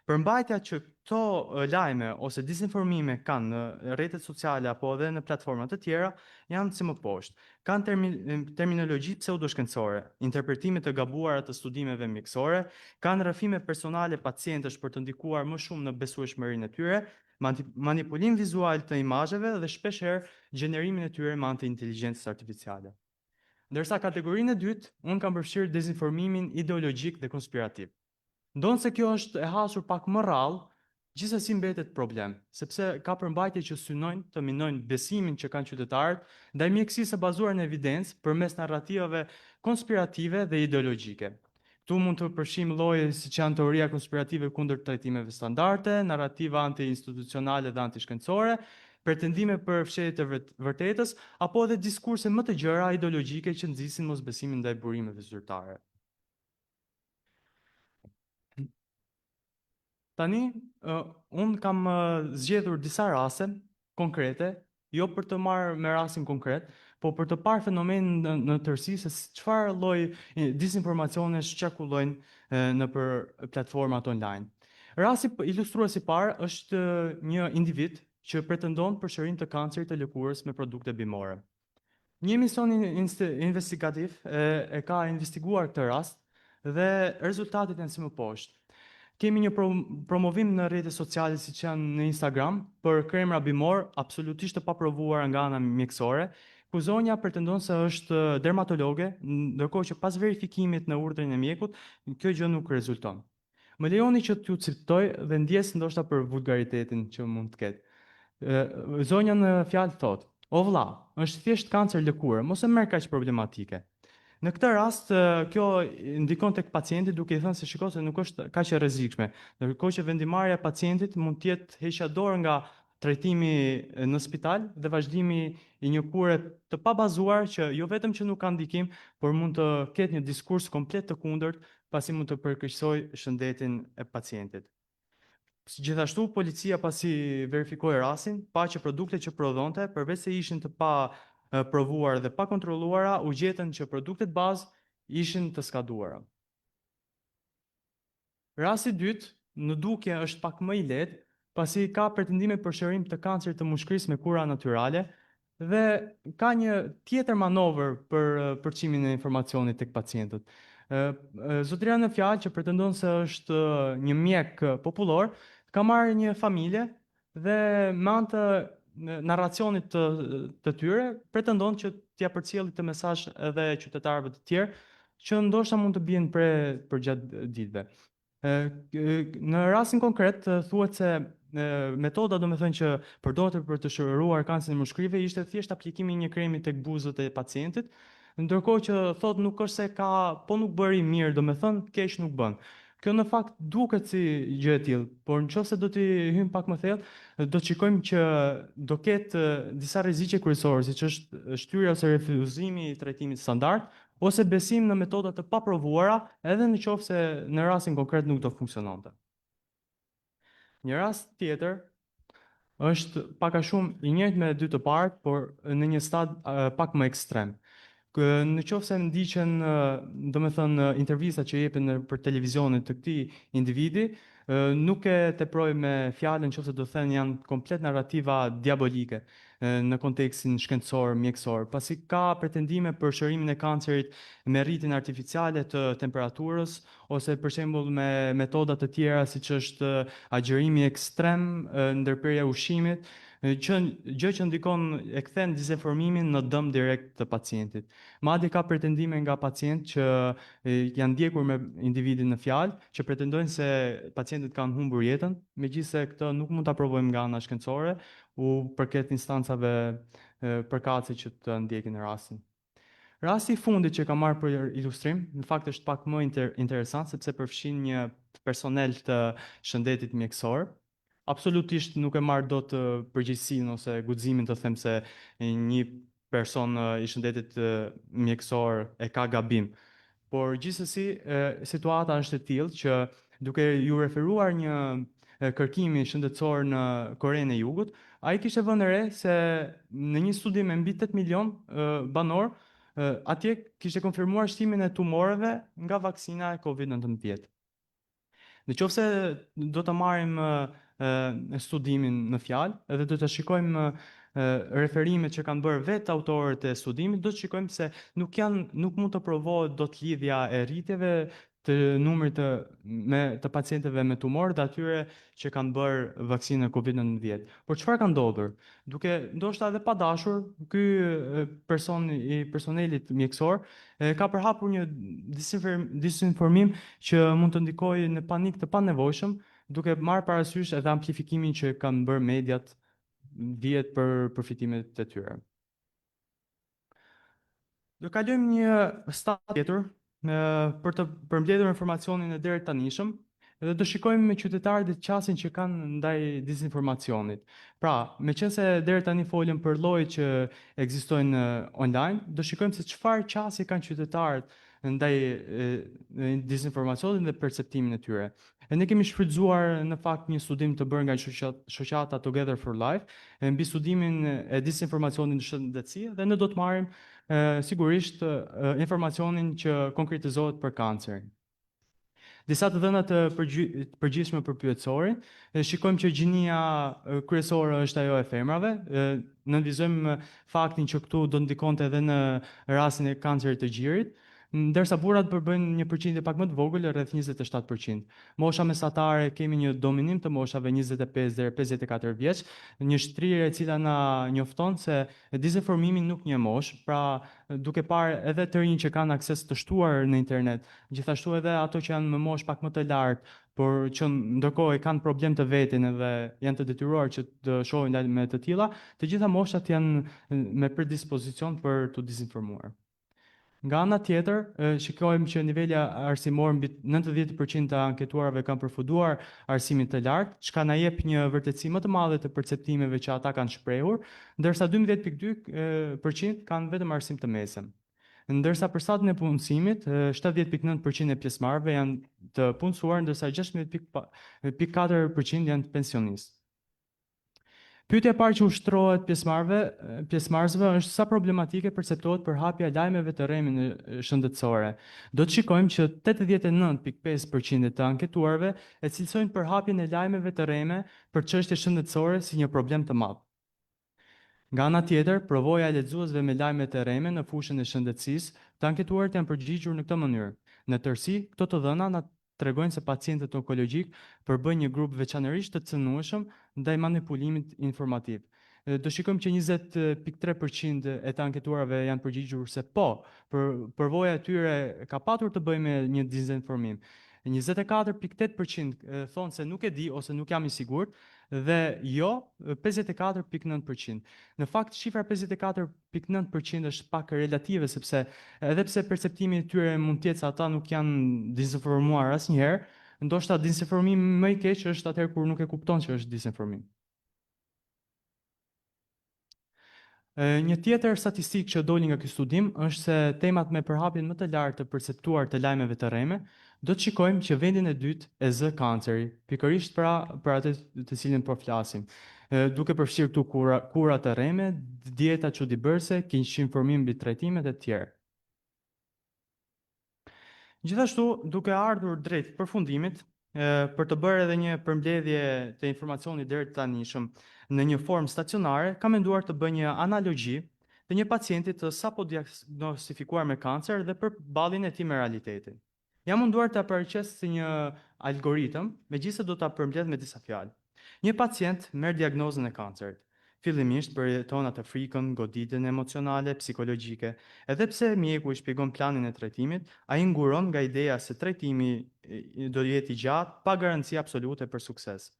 Përmbajtja që këto lajme ose dezinformime kanë në rrjetet sociale apo edhe në platforma të tjera janë si më poshtë. Kanë terminologji pseudoshkencore, interpretime të gabuara të studimeve mjekësore, kanë rrëfime personale pacientësh për të ndikuar më shumë në besueshmërinë e tyre, manipulim vizual të imazheve dhe shpeshherë gjenerimin e tyre me anë të inteligjencës artificiale. Ndërsa kategorinë e dytë, unë kam përfshirë dezinformimin ideologjik dhe konspirativ. Ndonë se kjo është e hasur pak më rrallë, gjithsesi mbetet problem, sepse ka përmbajtje që synojnë të minojnë besimin që kanë qytetarët ndaj mjekësisë së bazuar në evidencë përmes narrativave konspirative dhe ideologjike. Ktu mund të përfshijmë lloje siç janë teoria konspirative kundër trajtimeve standarde, narrativa anti-institucionale dhe antishkencore, pretendime për fshehje të vërtetës apo edhe diskurse më të gjëra ideologjike që nxisin mosbesimin ndaj burimeve zyrtare. Tani, unë kam zgjedhur disa raste konkrete, jo për të marrë me rastin konkret, po për të parë fenomenin në tërësi se çfarë lloj dezinformacionesh qarkullojnë nëpër platformat online. Rasti ilustrues i parë është një individ që pretendon për shërim të kancerit të lëkurës me produkte bimore. Një emision investigativ e ka investiguar këtë rast dhe rezultatet janë si më poshtë. Kemi një promovim në rrjetet sociale siç janë në Instagram për kremra bimor absolutisht të paprovuara nga ana mjekësore, ku zonja pretendon se është dermatologe, ndërkohë që pas verifikimit në urdhrin e mjekut, kjo gjë nuk rezulton. Më lejoni që t'ju citoj dhe ndjes ndoshta për vulgaritetin që mund të ketë. Zonja në fjalë thotë: "O vlla, është thjesht kancer lëkure, mos e merr kaq problematike." Në këtë rast, kjo ndikon tek pacienti duke i thënë se shiko se nuk është kaq e rrezikshme, ndërkohë që vendimarrja e pacientit mund të jetë heqja dorë nga trajtimi në spital dhe vazhdimi i një kure të pabazuar që jo vetëm që nuk ka ndikim, por mund të ketë një diskurs komplet të kundërt, pasi mund të përkeqësojë shëndetin e pacientit. Gjithashtu, policia pasi verifikoi rastin, pa që produktet që prodhonte, përveç se ishin të pa provuar dhe pa kontrolluara, u gjetën që produktet bazë ishin të skaduara. Rasti i dytë, në dukje është pak më i lehtë, pasi ka pretendime për shërim të kancerit të mushkërisë me kura natyrale dhe ka një tjetër manovër për përçimin e informacionit tek pacientët. Zotëria në fjalë që pretendon se është një mjek popullor, ka marrë një familje dhe me anë të narracionit të tyre, pretendon që t'ia përcjellit të mesazh edhe qytetarëve të tjerë që ndoshta mund të bien për gjatë ditëve. Në rastin konkret, thuhet se metoda domethënë që përdoret për të shëruar kancerin e mushkërive ishte thjesht aplikimi i një kremi tek buzët e pacientit, ndërkohë që thotë nuk është se po nuk bëri mirë, domethënë keq nuk bën. Kjo në fakt duket si gjë e tillë, por nëse do t'i hym pak më thellë, do të shikojmë që do ketë disa rreziqe kryesore, siç është shtyrja ose refuzimi i trajtimit standard, ose besim në metoda të paprovuara, edhe nëse në rastin konkret nuk do funksiononte. Një rast tjetër është pak a shumë i njëjtë me dy të parët, por në një stad pak më ekstrem. Në qoftë se ndiqen, domethënë, intervistat që jepen për televizionin të këtij individi, nuk e teproj me fjalën nëse do thënë janë komplet narrativa diabolike në kontekstin shkencor, mjekësor, pasi ka pretendime për shërimin e kancerit me rritjen artificiale të temperaturës ose për shembull me metoda të tjera siç është agjerimi ekstrem, ndërprerja e ushqimit, gjë që ndikon e kthen dezinformimin në dëm direkt të pacientit. Madje ka pretendime nga pacientë që janë ndjekur me individin në fjalë, që pretendojnë se pacientët kanë humbur jetën, megjithëse këtë nuk mund ta provojmë nga ana shkencore, u përket instancave përkatëse që të ndjekin rastin. Rasti i fundit që kam marrë për ilustrim, në fakt është pak më interesant sepse përfshin një personel të shëndetit mjekësor. Absolutisht nuk e marr dot përgjegjësinë ose guximin të them se një person i shëndetit mjekësor e ka gabim. Por gjithsesi situata është e tillë që duke ju referuar një kërkimi shëndetësor në Korenë e Jugut, ai kishte vënë re se në një studim me mbi 8 milion banor, atje kishte konfirmuar shtimin e tumoreve nga vaksina e COVID-19. Në qoftë se do të marrim studimin në fjalë edhe do të shikojmë referimet që kanë bërë vetë autorët e studimit, do të shikojmë se nuk mund të provohet dot lidhja e rritjeve të numrit të pacientëve me tumor dhe atyre që kanë bërë vaksinën COVID-19. Por çfarë ka ndodhur? Duke ndoshta edhe pa dashur, ky person i personelit mjekësor ka përhapur një disinformim që mund të ndikojë në panik të panevojshëm, duke marrë parasysh edhe amplifikimin që kanë bërë mediat vjet për përfitimet e tyre. Do kalojmë një stadë tjetër për të përmbledhur informacionin e deri tanishëm dhe do shikojmë me qytetarët e qasin që kanë ndaj dizinformacionit. Pra, meqense deri tani folëm për llojet që ekzistojnë online, do shikojmë se çfarë qasi kanë qytetarët ndaj dizinformacionit dhe perceptimin e tyre. Ne kemi shfrytzuar në fakt një studim të bërë nga shoqata Together for Life mbi studimin e disinformacionit në shëndetësi dhe ne do të marrim sigurisht informacionin që konkretizohet për kancerin. Disa të dhëna të përgjithshme për pyetësorin, shikojmë që gjinia kryesore është ajo e femrave, nënvizojmë faktin që këtu do ndikonte edhe në rastin e kancerit të gjirit, ndërsa burrat përbëjnë një përqindje pak më të vogël, rreth 27%. Mosha mesatare kemi një dominim të moshave 25 deri 54 vjeç, një shtrirje e cila na njofton se dezinformimi nuk njeh moshë, pra duke parë edhe të rinj që kanë akses të shtuar në internet, gjithashtu edhe ato që janë me moshë pak më të lartë, por që ndërkohë kanë problem të vetin edhe janë të detyruar që të shohin lajme të tilla, të gjitha moshat janë me predispozicion për të dezinformuar. Nga ana tjetër, shikojmë që niveli arsimor mbi 90% të anketuarve kanë përfunduar arsimin të lartë, çka na jep një vërtetësi më të madhe të perceptimeve që ata kanë shprehur, ndërsa 12.2% kanë vetëm arsim të mesëm. Ndërsa për statën e punësimit, 70.9% e pjesëmarrëve janë të punësuar, ndërsa 16.4% janë pensionistë. Pyetja e parë që ushtrohet pjesëmarrësve është sa problematike perceptohet përhapja e lajmeve të rremën shëndetësore. Do të shikojmë që 89.5% të anketuarve e cilësojnë përhapjen e lajmeve të rreme për çështje shëndetësore si një problem të madh. Nga ana tjetër, provoja e lexuesve me lajme të rreme në fushën e shëndetësisë, të anketuarit janë përgjigjur në këtë mënyrë. Në tërësi, këto të dhëna na tregojnë se pacientët onkologjik përbëjnë një grup veçanërisht të cënueshëm ndaj manipulimit informativ. Do shikojmë që 20.3% e të anketuarve janë përgjigjur se po, përvoja e tyre ka patur të bëjë me një dezinformim. 24.8% thonë se nuk e di ose nuk jam i sigurt dhe jo 54.9%. Në fakt, shifra 54.9% është pak relative, sepse edhe pse perceptimi i tyre mund të jetë se ata nuk janë dezinformuar asnjëherë, ndoshta dezinformimi më i keq është atëherë kur nuk e kupton që është dezinformim. Një tjetër statistikë që doli nga ky studim është se temat me përhapjen më të lartë të perceptuar të lajmeve të rreme, do të shikojmë që vendin e dytë e zë kanceri, pikërisht për atë të cilin po flasim. Duke përfshirë këtu kurat të rreme, dieta çuditbërëse, keqinformim mbi trajtimet e tjerë. Gjithashtu, duke ardhur drejt përfundimit, për të bërë edhe një përmbledhje të informacionit deri tanishëm në një formë stacionare, kam menduar të bëj një analogji të një pacienti të sapo diagnostifikuar me kancer dhe përballjen e tij me realitetin. Jam munduar të përqes si një algoritëm, megjithëse do ta përmbledh me disa fjalë. Një pacient merr diagnozën e kancerit. Fillimisht përjeton atë frikën, goditjen emocionale, psikologjike. Edhe pse mjeku i shpjegon planin e trajtimit, ai nguron nga ideja se trajtimi do jetë i gjatë, pa garanci absolute për sukses.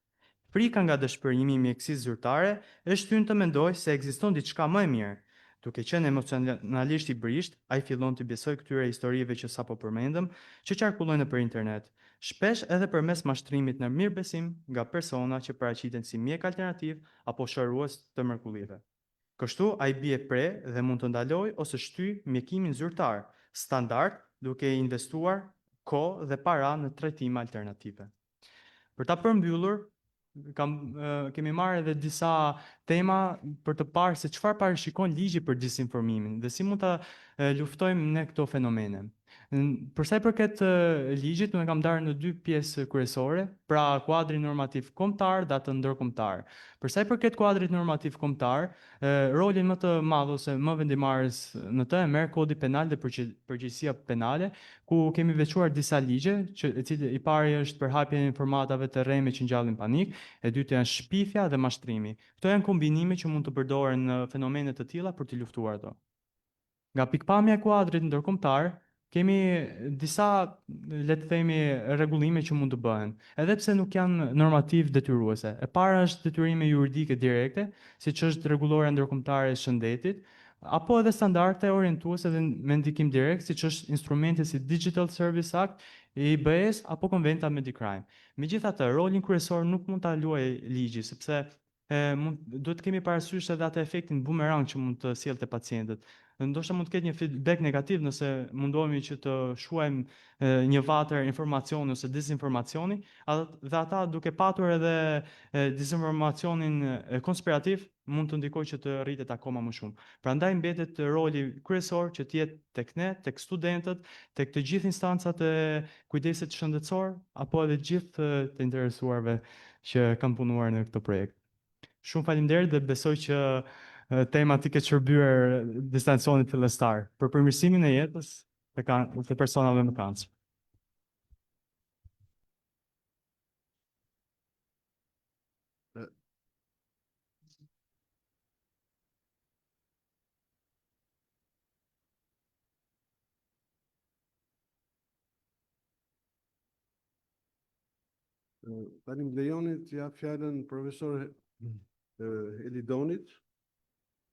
Frika nga dëshpërimi i mjekësisë zyrtare e shtyn të mendojë se ekziston diçka më e mirë. Duke qenë emocionalisht i brisht, ai fillon të besojë këtyre historive që sapo përmendëm, që qarkullojnë nëpër internet, shpesh edhe përmes mashtrimit në mirëbesim nga persona që paraqiten si mjek alternativ apo shërues të mrekullive. Kështu ai bie pre dhe mund të ndalojë ose shtyjë mjekimin zyrtar, standard, duke investuar kohë dhe para në trajtime alternative. Për ta përmbyllur, kemi marrë edhe disa tema për të parë se çfarë parashikon ligji për disinformimin dhe si mund ta luftojmë ne këto fenomene. Për sa i përket ligjit, unë kam ndarë në dy pjesë kryesore, pra kuadri normativ kombëtar dhe atë ndërkombëtar. Për sa i përket kuadrit normativ kombëtar, rolin më të madh ose më vendimarrës në të e merr Kodi Penal dhe përgjegjësia penale, ku kemi veçuar disa ligje, i pari është përhapja e informatave të rreme që ngjallin panik, e dyta janë shpifja dhe mashtrimi. Këto janë kombinime që mund të përdoren në fenomene të tilla për të luftuar ato. Nga pikpamja e kuadrit ndërkombëtar, kemi disa, le të themi, rregullime që mund të bëhen, edhe pse nuk janë normativ detyruese. E para është detyrime juridike direkte, siç është rregullorja ndërkombëtare e shëndetit, apo edhe standarde orientuese dhe me ndikim direkt, siç është instrumenti si Digital Service Act, IBS apo konventa Medicrime. Megjithatë, rolin kryesor nuk mund ta luajë ligji, sepse duhet të kemi parasysh edhe atë efektin bumerang që mund të sjellë te pacientët. Ndoshta mund të ketë një feedback negativ nëse mundohemi që të shuajmë një vatër informacioni ose dezinformacioni, dhe ata duke patur edhe dezinformacionin konspirativ mund të ndikojë që të rritet akoma më shumë. Prandaj mbetet roli kryesor që të jetë tek ne, tek studentët, tek të gjithë instancat e kujdesit shëndetësor apo edhe gjithë të interesuarve që kanë punuar në këtë projekt. Shumë faleminderit dhe besoj që tema ti ke shërbyer distancionit fillestar për përmirësimin e jetës të personave me kancer. Tani më lejoni të jap fjalën profesor Elidonit,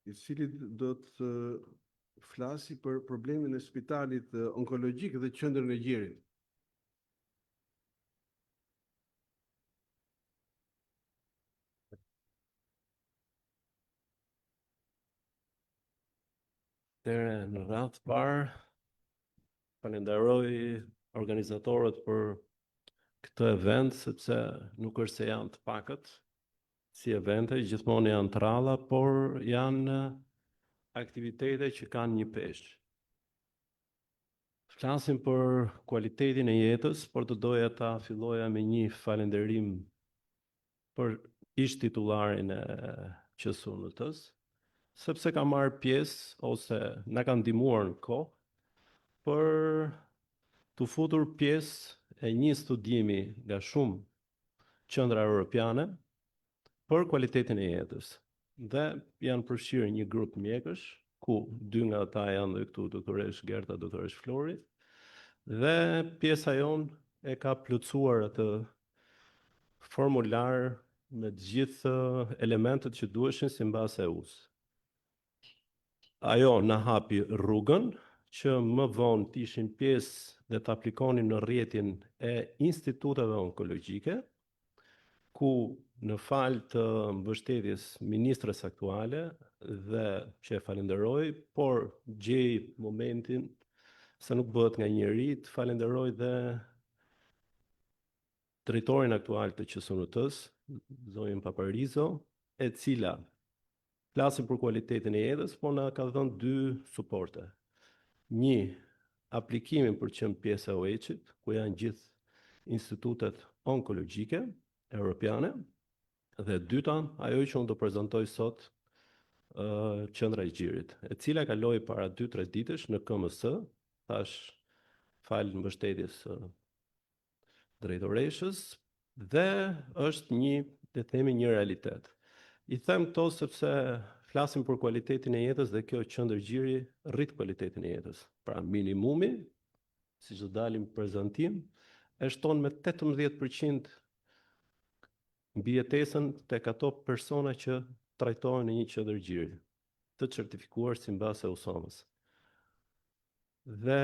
i cili do të flasi për problemin e spitalit onkologjik dhe qendrën e Gjerit. Në radhë parë, falenderoj organizatorët për këtë event, sepse nuk është se janë të pakët si evente, gjithmonë janë të ralla, por janë aktivitete që kanë një peshë. Flasim për kualitetin e jetës, por të doja ta filloja me një falenderim për ish titullarin e QSUNT-s, sepse ka marrë pjesë ose na ka ndihmuar në kohë për të futur pjesë e një studimi nga shumë qendra europiane për kualitetin e jetës. Dhe janë përfshirë një grup mjekësh, ku dy nga ata janë dhe këtu doktoresh Gerta, doktoresh Flori, dhe pjesa jonë e ka plotësuar atë formular me të gjithë elementet që duheshin sipas EU-s. Ajo na hapi rrugën që më vonë të ishin pjesë dhe të aplikonin në rrjetin e instituteve onkologjike, ku në fal të mbështetjes ministres aktuale dhe që e falenderoj, por gjej momentin se nuk bëhet nga njëri, të falenderoj dhe drejtorin aktual të QSUNT-s, zonjën Paparizo, e cila flasim për kualitetin e jetës, por na ka dhënë dy suporte. Një, aplikimin për qenë pjesë e OH-it, ku janë gjithë institutet onkologjike europiane, dhe dyta, ajo që unë do prezantoj sot, qendra e Gjirit, e cila kaloi para 2-3 ditësh në KMS, thash fal mbështetjes drejtoreshës, dhe është le themi, një realitet. I them këto sepse flasim për kualitetin e jetës dhe kjo qendër Gjiri rrit kualitetin e jetës. Pra minimumi, siç do dalim prezantim, e shton me 18% mbi jetesën tek ato persona që trajtohen në një qendër Gjiri, të certifikuar sipas e USOM-s. Dhe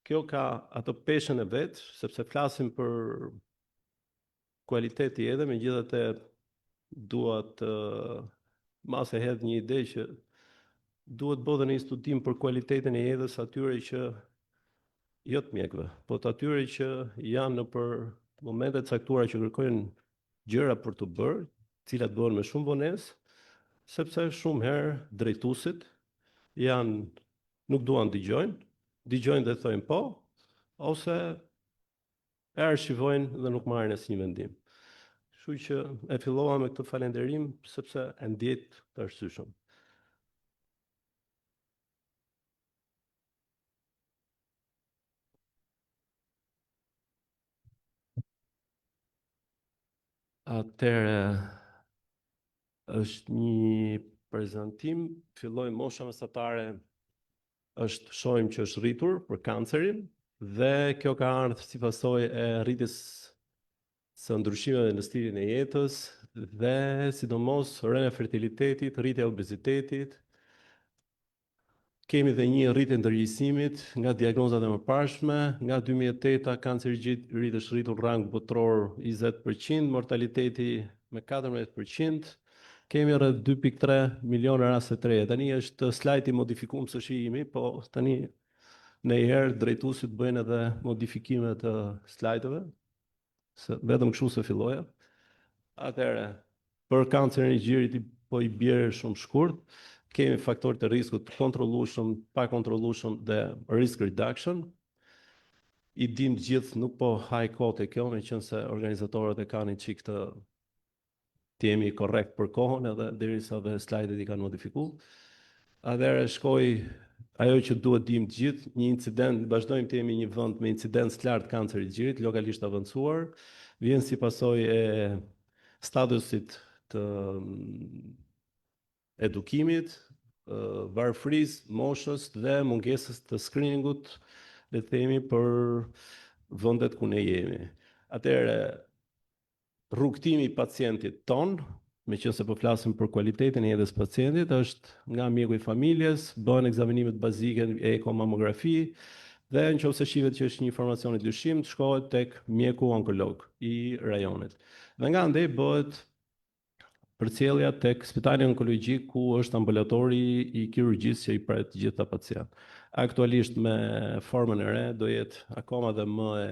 kjo ka ato peshën e vet, sepse flasim për kualitet të jetës, megjithatë duhet mas e hedh një ide që duhet bëhet një studim për kualitetin e jetës atyre që jo të mjekëve, po të atyre që janë në për momentet caktuara që kërkojnë gjëra për të bërë, cilat bëhen me shumë vonesë, sepse shumë herë drejtuesit nuk duan dëgjojnë dhe thojnë po, ose e arshivojnë dhe nuk marrin asnjë vendim. Kështu që e fillova me këtë falënderim sepse e ndjej të arsyeshëm. Atëherë është një prezantim, filloj mosha mesatare, shohim që është rritur për kancerin, dhe kjo ka ardhur si pasojë e rritjes së ndryshimeve në stilin e jetës, dhe sidomos rënja e fertilitetit, rritja e obezitetit. Kemi dhe një rritje ndërgjegjësimit nga diagnozat e mëparshme, nga 2008 kanceri i gjit është rritur rang botror 20%, mortaliteti me 14%. Kemi rreth 2.3 miliona raste të reja. Tani është slajdi modifikuar së shijimi, po tani në herë drejtuesit bëjnë edhe modifikime të slajdeve, vetëm kështu se filloja. Atëherë, për kancerin e gjirit po i bjerë shumë shkurt, kemi faktorët e riskut kontrollueshëm, pa kontrollueshëm dhe risk reduction. I dim gjithë, nuk po haj kohë e kjo, meqense organizatorët e kanë një çik të jemi korrekt për kohën, edhe derisa dhe slajdet i kanë modifikuar. Atëherë shkoj ajo që duhet dim të gjithë, një incident, vazhdojmë të jemi një vend me incidencë të lartë kanceri të gjirit, lokalisht avancuar, vjen si pasojë e statusit të edukimit, varfërisë, moshës dhe mungesës të screeningut, le të themi, për vendet ku ne jemi. Atëherë, rrugtimi i pacientit ton, meqense po flasim për kualitetin e jetës pacientit, është nga mjeku i familjes, bëhen ekzamenimet bazike, ekomamografi, dhe nëse shihet që është një informacion i dyshim, shkohet tek mjeku onkolog i rajonit. Dhe nga andej bëhet përcjellja tek spitali onkologjik, ku është ambulatori i kirurgjisë që i pret të gjitha pacient. Aktualisht me formën e re do jetë akoma dhe më e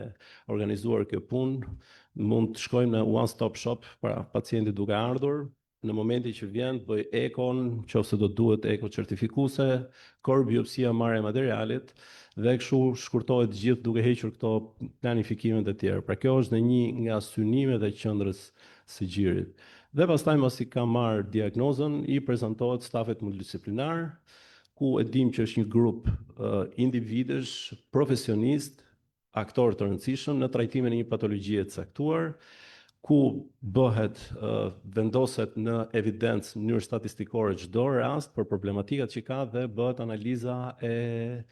organizuar kjo punë. Mund të shkojmë në one stop shop para pacientit duke ardhur, në momentin që vjen bëj ekon, nëse do duhet eko certifikuese, kor biopsia, marrja e materialit, dhe kështu shkurtohet gjithë duke hequr këto planifikimet e tjera. Pra kjo është në një nga synimet e qendrës së gjirit. Dhe pastaj mos i ka marrë diagnozën, i prezantohet stafet multidisiplinar, ku e dim që është një grup individësh, profesionistë, aktorë të rëndësishëm në trajtimin e një patologjie të caktuar, ku bëhet vendoset në evidencë në mënyrë statistikore çdo rast për problematikat që ka, dhe bëhet analiza e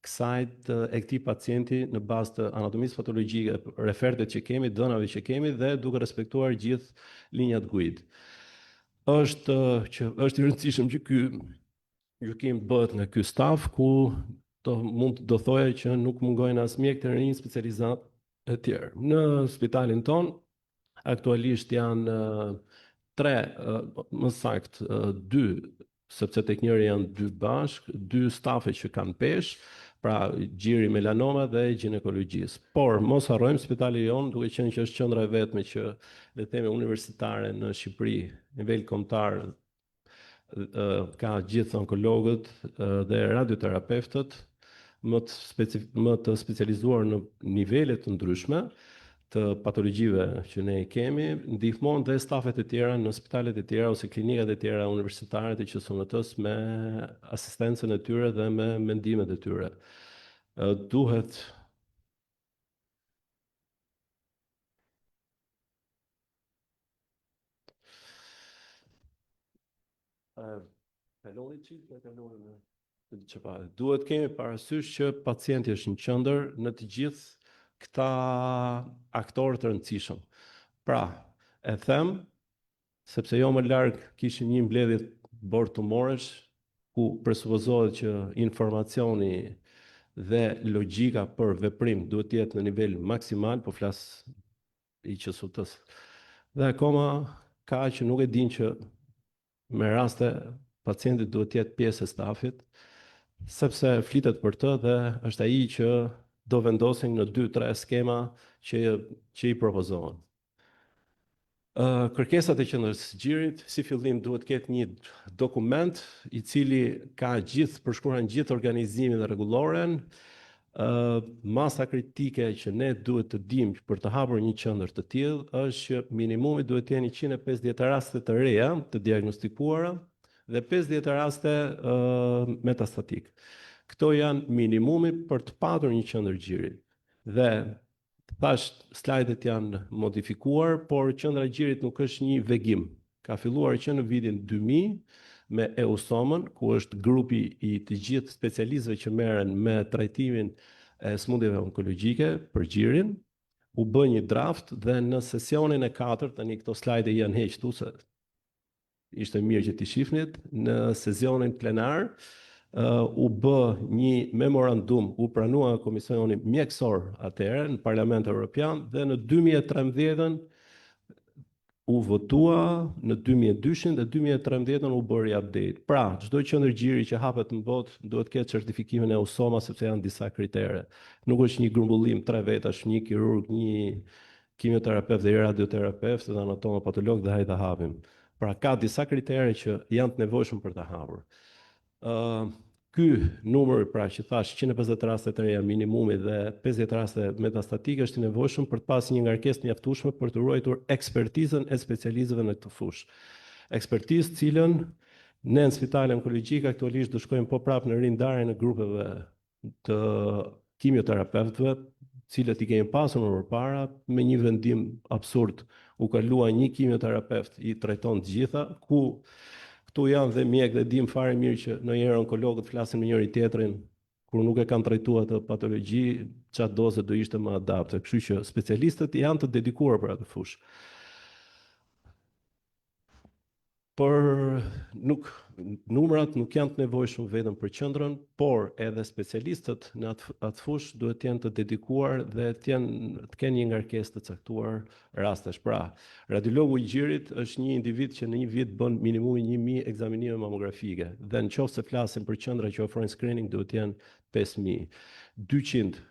këtij pacienti në bazë të anatomisë patologjike, refertet që kemi, dhënave që kemi, dhe duke respektuar gjithë linjat guid. Është i rëndësishëm që ky gjykim bëhet nga ky staf, ku do thoja që nuk mungojnë as mjek të rinj, specializat e tjerë. Në spitalin ton, aktualisht janë 3, më saktë 2, sepse tek njëri janë 2 bashk, 2 stafe që kanë peshë, pra gjiri, melanoma dhe ginekologjisë. Por mos harrojmë, spitali jon, duke qenë që është qendra e vetme që le të themi universitare në Shqipëri, nivel kombëtar, ka gjithë onkologët dhe radioterapeutët, më të specializuar në nivele të ndryshme, të patologjive që ne i kemi, ndihmon dhe stafet e tjera në spitalet e tjera ose klinikat e tjera universitare të QSMT-s me asistencën e tyre dhe me mendimet e tyre. Duhet duhet kemi parasysh që pacienti është në qendër në të gjithë këta aktorë të rëndësishëm. Pra, e them, sepse jo më larg kishim një mbledhje bord tumorësh ku presupozohet që informacioni dhe logjika për veprim duhet të jetë në nivel maksimal, po flas i QSUT-s. Dhe akoma ka që nuk e din që me raste pacienti duhet të jetë pjesë e stafit, sepse flitet për të dhe është ai që do vendosin në 2-3 skema që i propozohen. Kërkesat e qendrës së xhirit, si fillim duhet ketë një dokument i cili ka përshkruan gjithë organizimin dhe rregulloren, masa kritike që ne duhet të dimë për të hapur një qendër të tillë është që minimumi duhet të jenë 150 raste të reja të diagnostikuara dhe 50 raste metastatik. Këto janë minimumi për të patur një qendër xhiri. Dhe thash, slajdet janë modifikuar, por qendra e xhirit nuk është një vegim. Ka filluar që në vitin 2000 me EUSOM-ën, ku është grupi i të gjithë specialistëve që merren me trajtimin e smundjeve onkologjike për xhirin, u bë një draft dhe në sesionin e 4, tani këto slajde janë heqtu se ishte mirë që t'i shifnit, në sesionin plenar u bë një memorandum, u pranua Komisioni mjekësor atëherë në Parlamentin Evropian dhe në 2013 u votua, në 2002 dhe 2013 u bëri update. Pra, çdo qendër xhiri që hapet në botë duhet ketë certifikimin e EUSOMA sepse janë disa kritere. Nuk është një grumbullim 3 vetash, një kirurg, një kimioterapeut dhe një radioterapeut dhe anatomopatolog dhe hajde hapim. Pra, ka disa kritere që janë të nevojshëm për të hapur. Ky numër, pra që thash 150 raste të reja minimumi dhe 50 raste metastatike është i nevojshëm për të pasur një ngarkesë të mjaftueshme për të ruajtur ekspertizën e specialistëve në këtë fushë. Ekspertizë cilën ne në spitale onkologjike aktualisht do shkojmë po prapë në rindarjen e grupeve të kimioterapeutëve, cilët i kemi pasur më përpara me një vendim absurd. U kalua një kimioterapeut i trajton të gjitha, ku këtu janë dhe mjek dhe dim fare mirë që ndonjëherë onkologët flasin me njëri tjetrin kur nuk e kanë trajtuar atë patologji, çfarë doze do ishte më adapte. Kështu që specialistët janë të dedikuar për atë fushë. Por numrat nuk janë të nevojshëm vetëm për qendrën, por edhe specialistët në atë fushë duhet të jenë të dedikuar dhe të kenë një ngarkesë të caktuar rastesh. Pra, radiologu i gjirit është një individ që në një vit bën minimumi 1000 ekzaminime mamografike dhe nëse flasim për qendra që ofrojnë screening duhet të jenë 5000, 200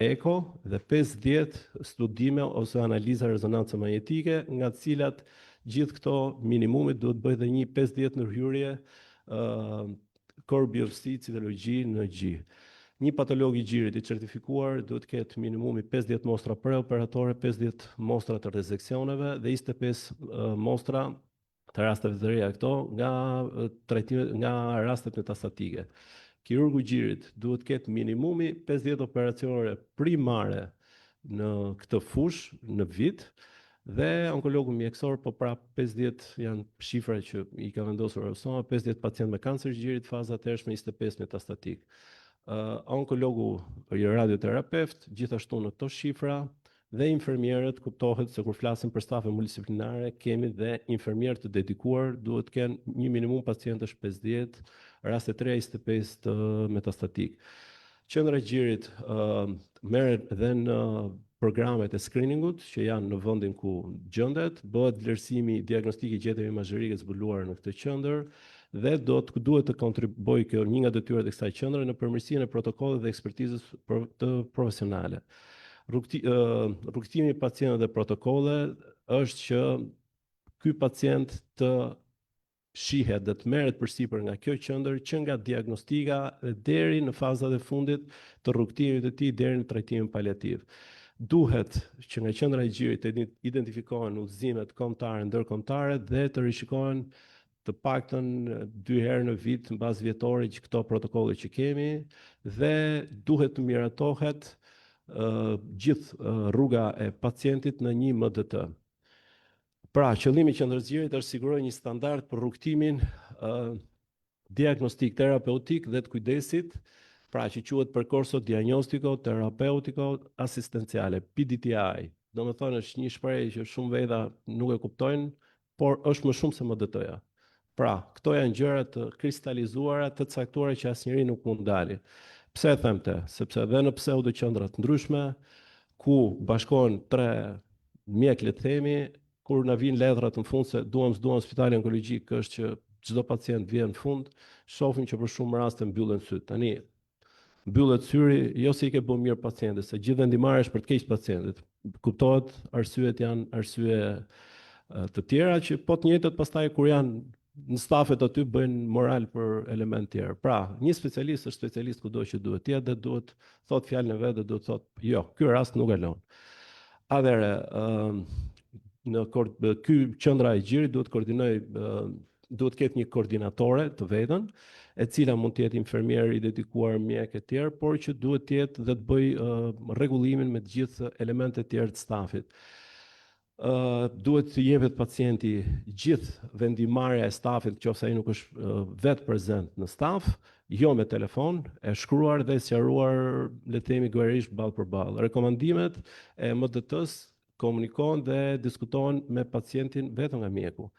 eko dhe 50 studime ose analiza rezonance magnetike, nga të cilat gjithë këto minimumit duhet bëjë dhe një 50 ndërhyrje core biopsi citologji në gjë. Një patolog i gjirit i certifikuar duhet ketë minimumi 50 mostra preoperatore, 50 mostra të rezeksioneve dhe 25 mostra të rasteve të reja këto nga rastet metastatike. Kirurgu i gjirit duhet ketë minimumi 50 operacione primare në këtë fushë në vit. Dhe onkologu mjekësor, po prap 50 janë shifra që i ka vendosur EUSOMA, 50 pacient me kancer gjirit, faza të hershme 25 metastatik. Onkologu i radioterapeut, gjithashtu në këto shifra, dhe infermierët, kuptohet se kur flasim për stafe multidisciplinare, kemi dhe infermierë të dedikuar, duhet të kenë një minimum pacientësh 50, raste 3-25 të metastatik. Qendra e gjirit merret dhe në programet e screeningut që janë në vendin ku gjendet, bëhet vlerësimi diagnostike gjetjeve imazherike zbuluar në këtë qendër dhe duhet të kontribuojë kjo një nga detyrat e kësaj qendre në përmirësinë e protokollit dhe ekspertizës të profesionale. Rrugtimi i pacientëve dhe protokolle është që ky pacient të shihet dhe të merret përsipër nga kjo qendër që nga diagnostika deri në fazat e fundit të rrugtimit të tij deri në trajtimin paliativ. duhet që nga qendra e gjirit të identifikohen udhëzimet kombëtare, ndërkombëtare dhe të rishikohen të paktën 2 herë në vit mbas vjetore që këto protokolle që kemi dhe duhet të miratohet gjithë rruga e pacientit në një MDT. Pra, qëllimi i qendrës gjirit është siguroj një standard për rrugtimin diagnostik, terapeutik dhe të kujdesit, pra që quhet percorso diagnostico, terapeutico, asistenciale, PDTI. Do me thonë është një shprehje që shumë veta nuk e kuptojnë, por është më shumë se MDT-ja. Pra, këto janë gjëra të kristalizuara, të caktuara që asnjëri nuk mund ndali. Pse e them të? Sepse edhe në pseudo-qendra të ndryshme, ku bashkohen 3 mjek, le të themi, kur na vijnë letrat në fund se duam spitali onkologjik, është që çdo pacient vjen në fund, shohim që për shumë raste mbyllen syt. Tani mbyllet syri jo se i ke bën mirë pacientit, se gjithë vendimarrja është për të keq pacientit. Kuptohet, arsyet janë arsye të tjera që po të njëjtat pastaj kur janë në stafet aty bëjnë moral për element tjerë. Pra, një specialist është specialist kudo që duhet jetë dhe duhet thot fjalën e vet dhe duhet thot jo, ky rast nuk e lën. Atëherë, ky qendra e gjirit duhet koordinoj, duhet ketë një koordinatore të vetën, e cila mund të jetë infermier i dedikuar, mjek e tjerë, por që duhet të jetë dhe të bëj rregullimin me të gjithë elementet tjerë të stafit. Duhet të jepet pacienti gjithë vendimarrja e stafit, nëse ai nuk është vetë prezent në staf, jo me telefon, e shkruar dhe sqaruar, le të themi guerisht ballë për ballë. Rekomandimet e MDT-s komunikohen dhe diskutohen me pacientin vetëm nga mjeku.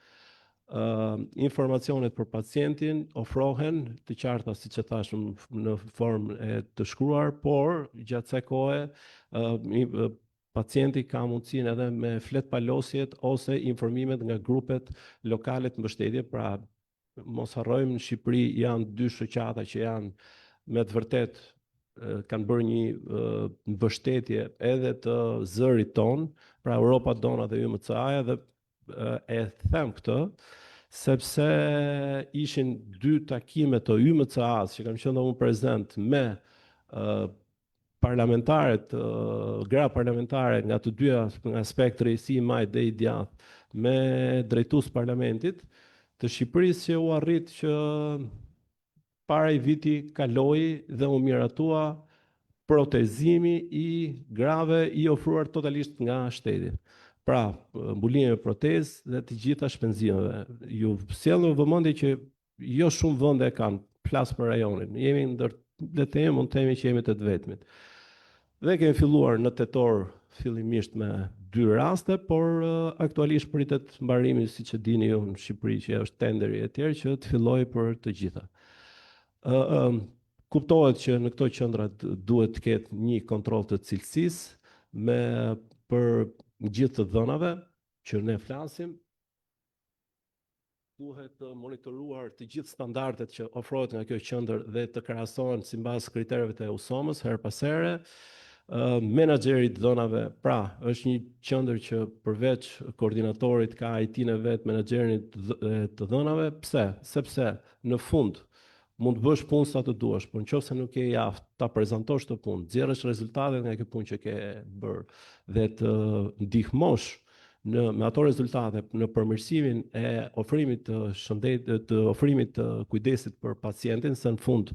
Informacionet për pacientin ofrohen të qarta, siç e thash, në formë të shkruar, por gjatë kësaj kohe pacienti ka mundësinë edhe me fletpalosjet ose informimet nga grupet lokale të mbështetje. Pra, mos harrojmë, në Shqipëri janë 2 shoqata që janë me të vërtet kanë bërë një mbështetje edhe të zërit ton, pra Europa Dona dhe YMCA-ja, dhe e them këtë sepse ishin 2 takime të YMCA-s që kam qenë unë prezent me parlamentarët, gra parlamentare nga të dyja aspekte, rejsi, majt dhe i djathtë, me drejtues parlamentit të Shqipërisë, që u arrit që para i viti kaloi dhe u miratua protezimi i grave i ofruar totalisht nga shteti. Pra, mbulimi me protezë dhe të gjitha shpenzimeve. Ju sjell në vëmendje që jo shumë vende kanë, flas për rajonin. Jemi ndër, le të themi, mund të themi që jemi të vetmit. Dhe kemi filluar në tetor fillimisht me 2 raste, por aktualisht pritet mbarimi, siç e dini ju, në Shqipëri, që është tenderi e tjerë, që të fillojë për të gjitha. Kuptohet që në këto qendra duhet të ketë një kontroll të cilësisë për gjithë të dhënave që ne flasim. Duhet monitoruar të gjithë standardet që ofrohet nga kjo qendër dhe të krahasohen sipas kritereve të EUSOM-s her pas here. Menaxheri të dhënave, pra, është një qendër që përveç koordinatorit ka IT-n e vet, menaxherin të dhënave. Pse? Sepse në fund mund të bësh punë sa të duash, por nëse nuk ke javë ta prezantosh të punë, nxjerrësh rezultatet nga kjo punë që ke bërë dhe të ndihmosh me ato rezultate në përmirësimin e ofrimit të shëndetit, të ofrimit të kujdesit për pacientin, se në fund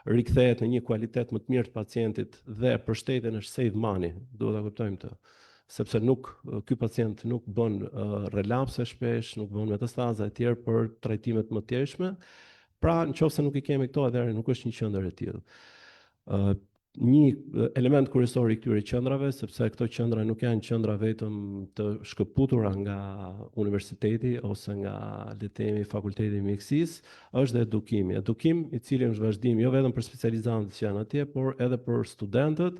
rikthehet në një kualitet më të mirë të pacientit dhe për shtetin është save money, duhet ta kuptojmë këtë. Sepse ky pacient nuk bën relapse shpesh, nuk bën metastaza e tjerë për trajtimet më të thjeshta. Pra, nëse nuk i kemi këto, atëherë nuk është një qendër e tillë. Një element kryesor i këtyre qendrave, sepse këto qendra nuk janë qendra vetëm të shkëputura nga universiteti ose nga, le të themi, fakulteti i mjekësisë, është dhe edukimi. Edukim i cili është vazhdim jo vetëm për specializantët që janë atje, por edhe për studentët.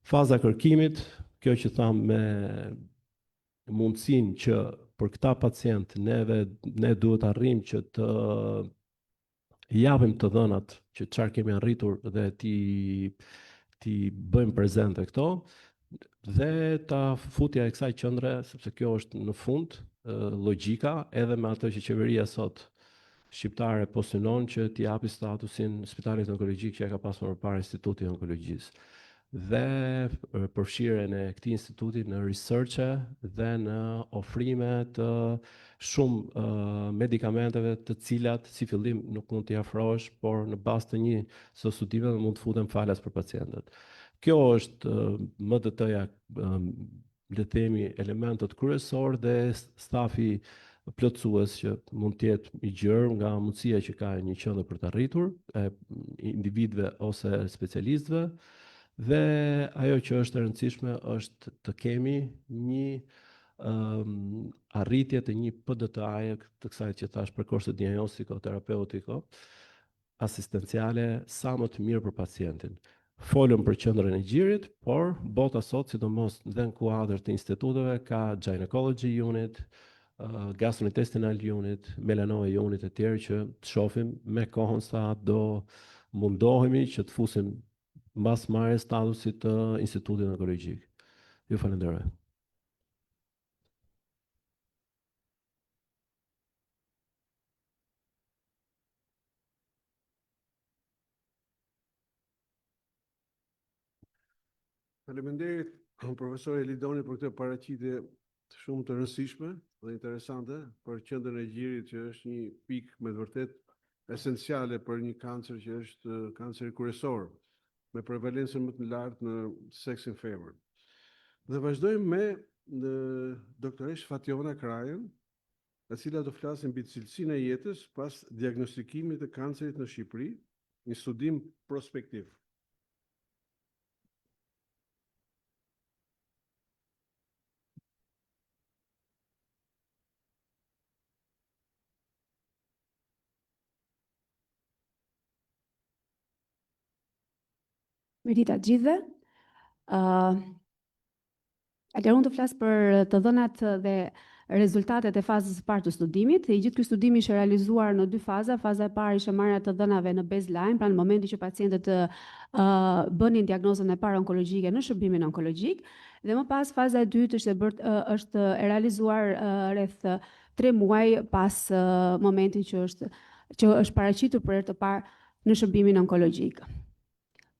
Faza kërkimit, kjo që tham me mundësinë që për këta pacient ne duhet arrijmë që të japim të dhënat që çfarë kemi arritur dhe ti bëjmë prezente këto dhe ta futja e kësaj qendre, sepse kjo është në fund logjika, edhe me ato që qeveria sot shqiptare po synon që t'i japi statusin spitalit onkologjik që e ka pasur përpara Institutit të Onkologjisë. dhe përfshirjen e këtij instituti në researche dhe në ofrime të shumë medikamenteve të cilat si fillim nuk mund t'i afrohesh, por në bazë të një së studimeve mund të futen falas për pacientët. Kjo është më të le të themi elementët kryesor dhe stafi plotësues që mund të jetë i gjerë nga mundësia që ka një qendër për të arritur e individëve ose specialistëve. Dhe ajo që është e rëndësishme është të kemi një arritje të një PDTA-je të kësaj që thash percorso diagnostiko terapeutiko asistenciale sa më të mirë për pacientin. Folëm për qendrën e gjirit, por bota sot, sidomos dhe në kuadër të instituteve, ka gynecology unit, gastrointestinal unit, melanoma unit e tjerë që të shohim me kohën sa do mundohemi që të fusim mbas marrjes statusit të institutit onkologjik. Ju falenderoj. Faleminderit profesor Elidoni për këtë paraqitje shumë të rëndësishme dhe interesante për qendrën e gjirit që është një pikë me të vërtetë esenciale për një kancer që është kanceri kryesor me prevalencën më të lartë në seksin femër. Dhe vazhdojmë me doktoresh Fationa Krajen, e cila do flasë mbi cilësinë e jetës pas diagnostikimit të kancerit në Shqipëri, një studim prospektiv. Mirita gjithëve. Atëherë unë të flas për të dhënat dhe rezultatet e fazës së parë të studimit. I gjithë ky studim ishte realizuar në 2 faza. Faza e parë ishte marrja të dhënave në baseline, pra në momentin që pacientët bënin diagnozën e parë onkologjike në shërbimin onkologjik, dhe më pas faza e dytë është e realizuar rreth 3 muaj pas momentit që është paraqitur për herë të parë në shërbimin onkologjik.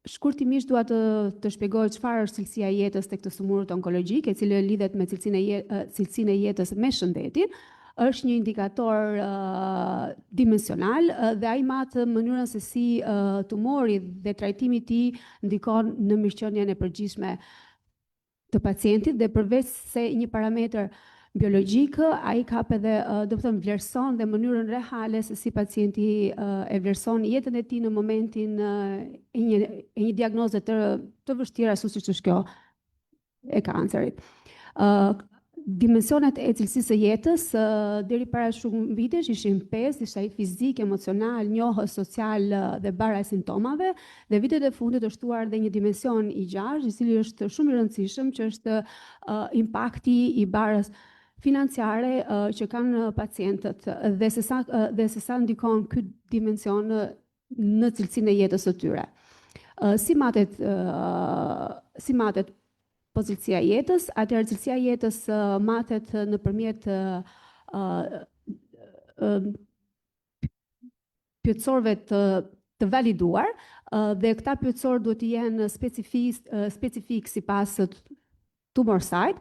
Shkurtimisht dua të shpjegoj çfarë është cilësia e jetës tek të sëmurët onkologjik, e cila lidhet me cilësinë e jetës me shëndetin. Është një indikator dimensional dhe ai matë mënyrën se si tumori dhe trajtimi i tij ndikon në mirëqenien e përgjithshme të pacientit, dhe përveç se një parametër biologjik, ai ka edhe do të thënë vlerëson dhe mënyrën reale se si pacienti e vlerëson jetën e tij në momentin e një diagnoze të vështirë ashtu siç është kjo e kancerit. Dimensionet e cilësisë së jetës deri para shumë vitesh ishin 5, ishte ai fizik, emocional, njohës social dhe bara e simptomave, dhe vitet e fundit është shtuar dhe një dimension i 6, i cili është shumë i rëndësishëm, që është impakti i barës financiare që kanë pacientët dhe se sa ndikon ky dimension në cilësinë e jetës së tyre. Si matet po cilësia e jetës? Atëherë cilësia e jetës matet nëpërmjet pyetësorëve të validuar, dhe këta pyetësorë duhet të jenë specifik sipas tumor site,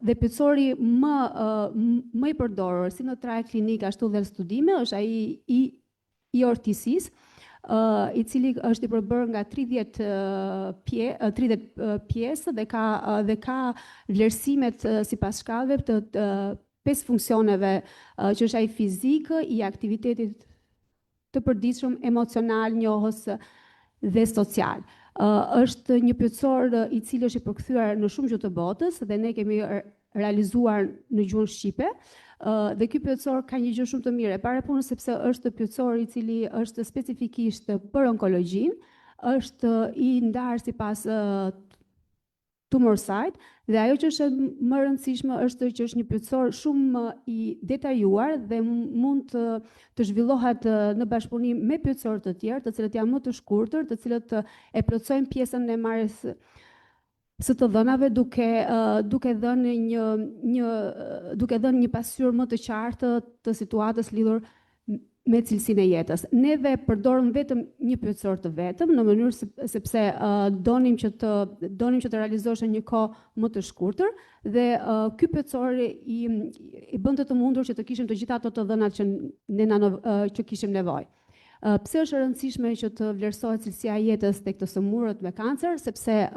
dhe pyetësori më i përdorur si në trajt klinik ashtu dhe në studime është ai i ortisisë, i cili është i përbërë nga 30 pjesë dhe ka vlerësimet sipas shkallëve të 5 funksioneve, që është ai fizik, i aktivitetit të përditshëm, emocional, njohës dhe social. Është një pyetësor i cili është i përkthyer në shumë gjuhë të botës dhe ne kemi realizuar në gjuhën shqipe. Dhe ky pyetësor ka një gjë shumë të mirë e parapunës, sepse është pyetësor i cili është specifikisht për onkologjinë, është i ndarë sipas tumor site, dhe ajo që është më e rëndësishme është që është një pyetësor shumë i detajuar dhe mund të zhvillohet në bashkëpunim me pyetësorë të tjerë, të cilët janë më të shkurtër, të cilët e plotësojnë pjesën e marrjes së të dhënave duke dhënë një pasqyrë më të qartë të situatës lidhur me cilësinë e jetës. Neve përdorëm vetëm një pyetësor të vetëm në mënyrë sepse donim që të realizohej një kohë më të shkurtër dhe ky pyetësor i bënte të mundur që të kishim të gjitha ato të dhënat që kishim nevojë. Pse është e rëndësishme që të vlerësohet cilësia e jetës tek të sëmurët me kancer, sepse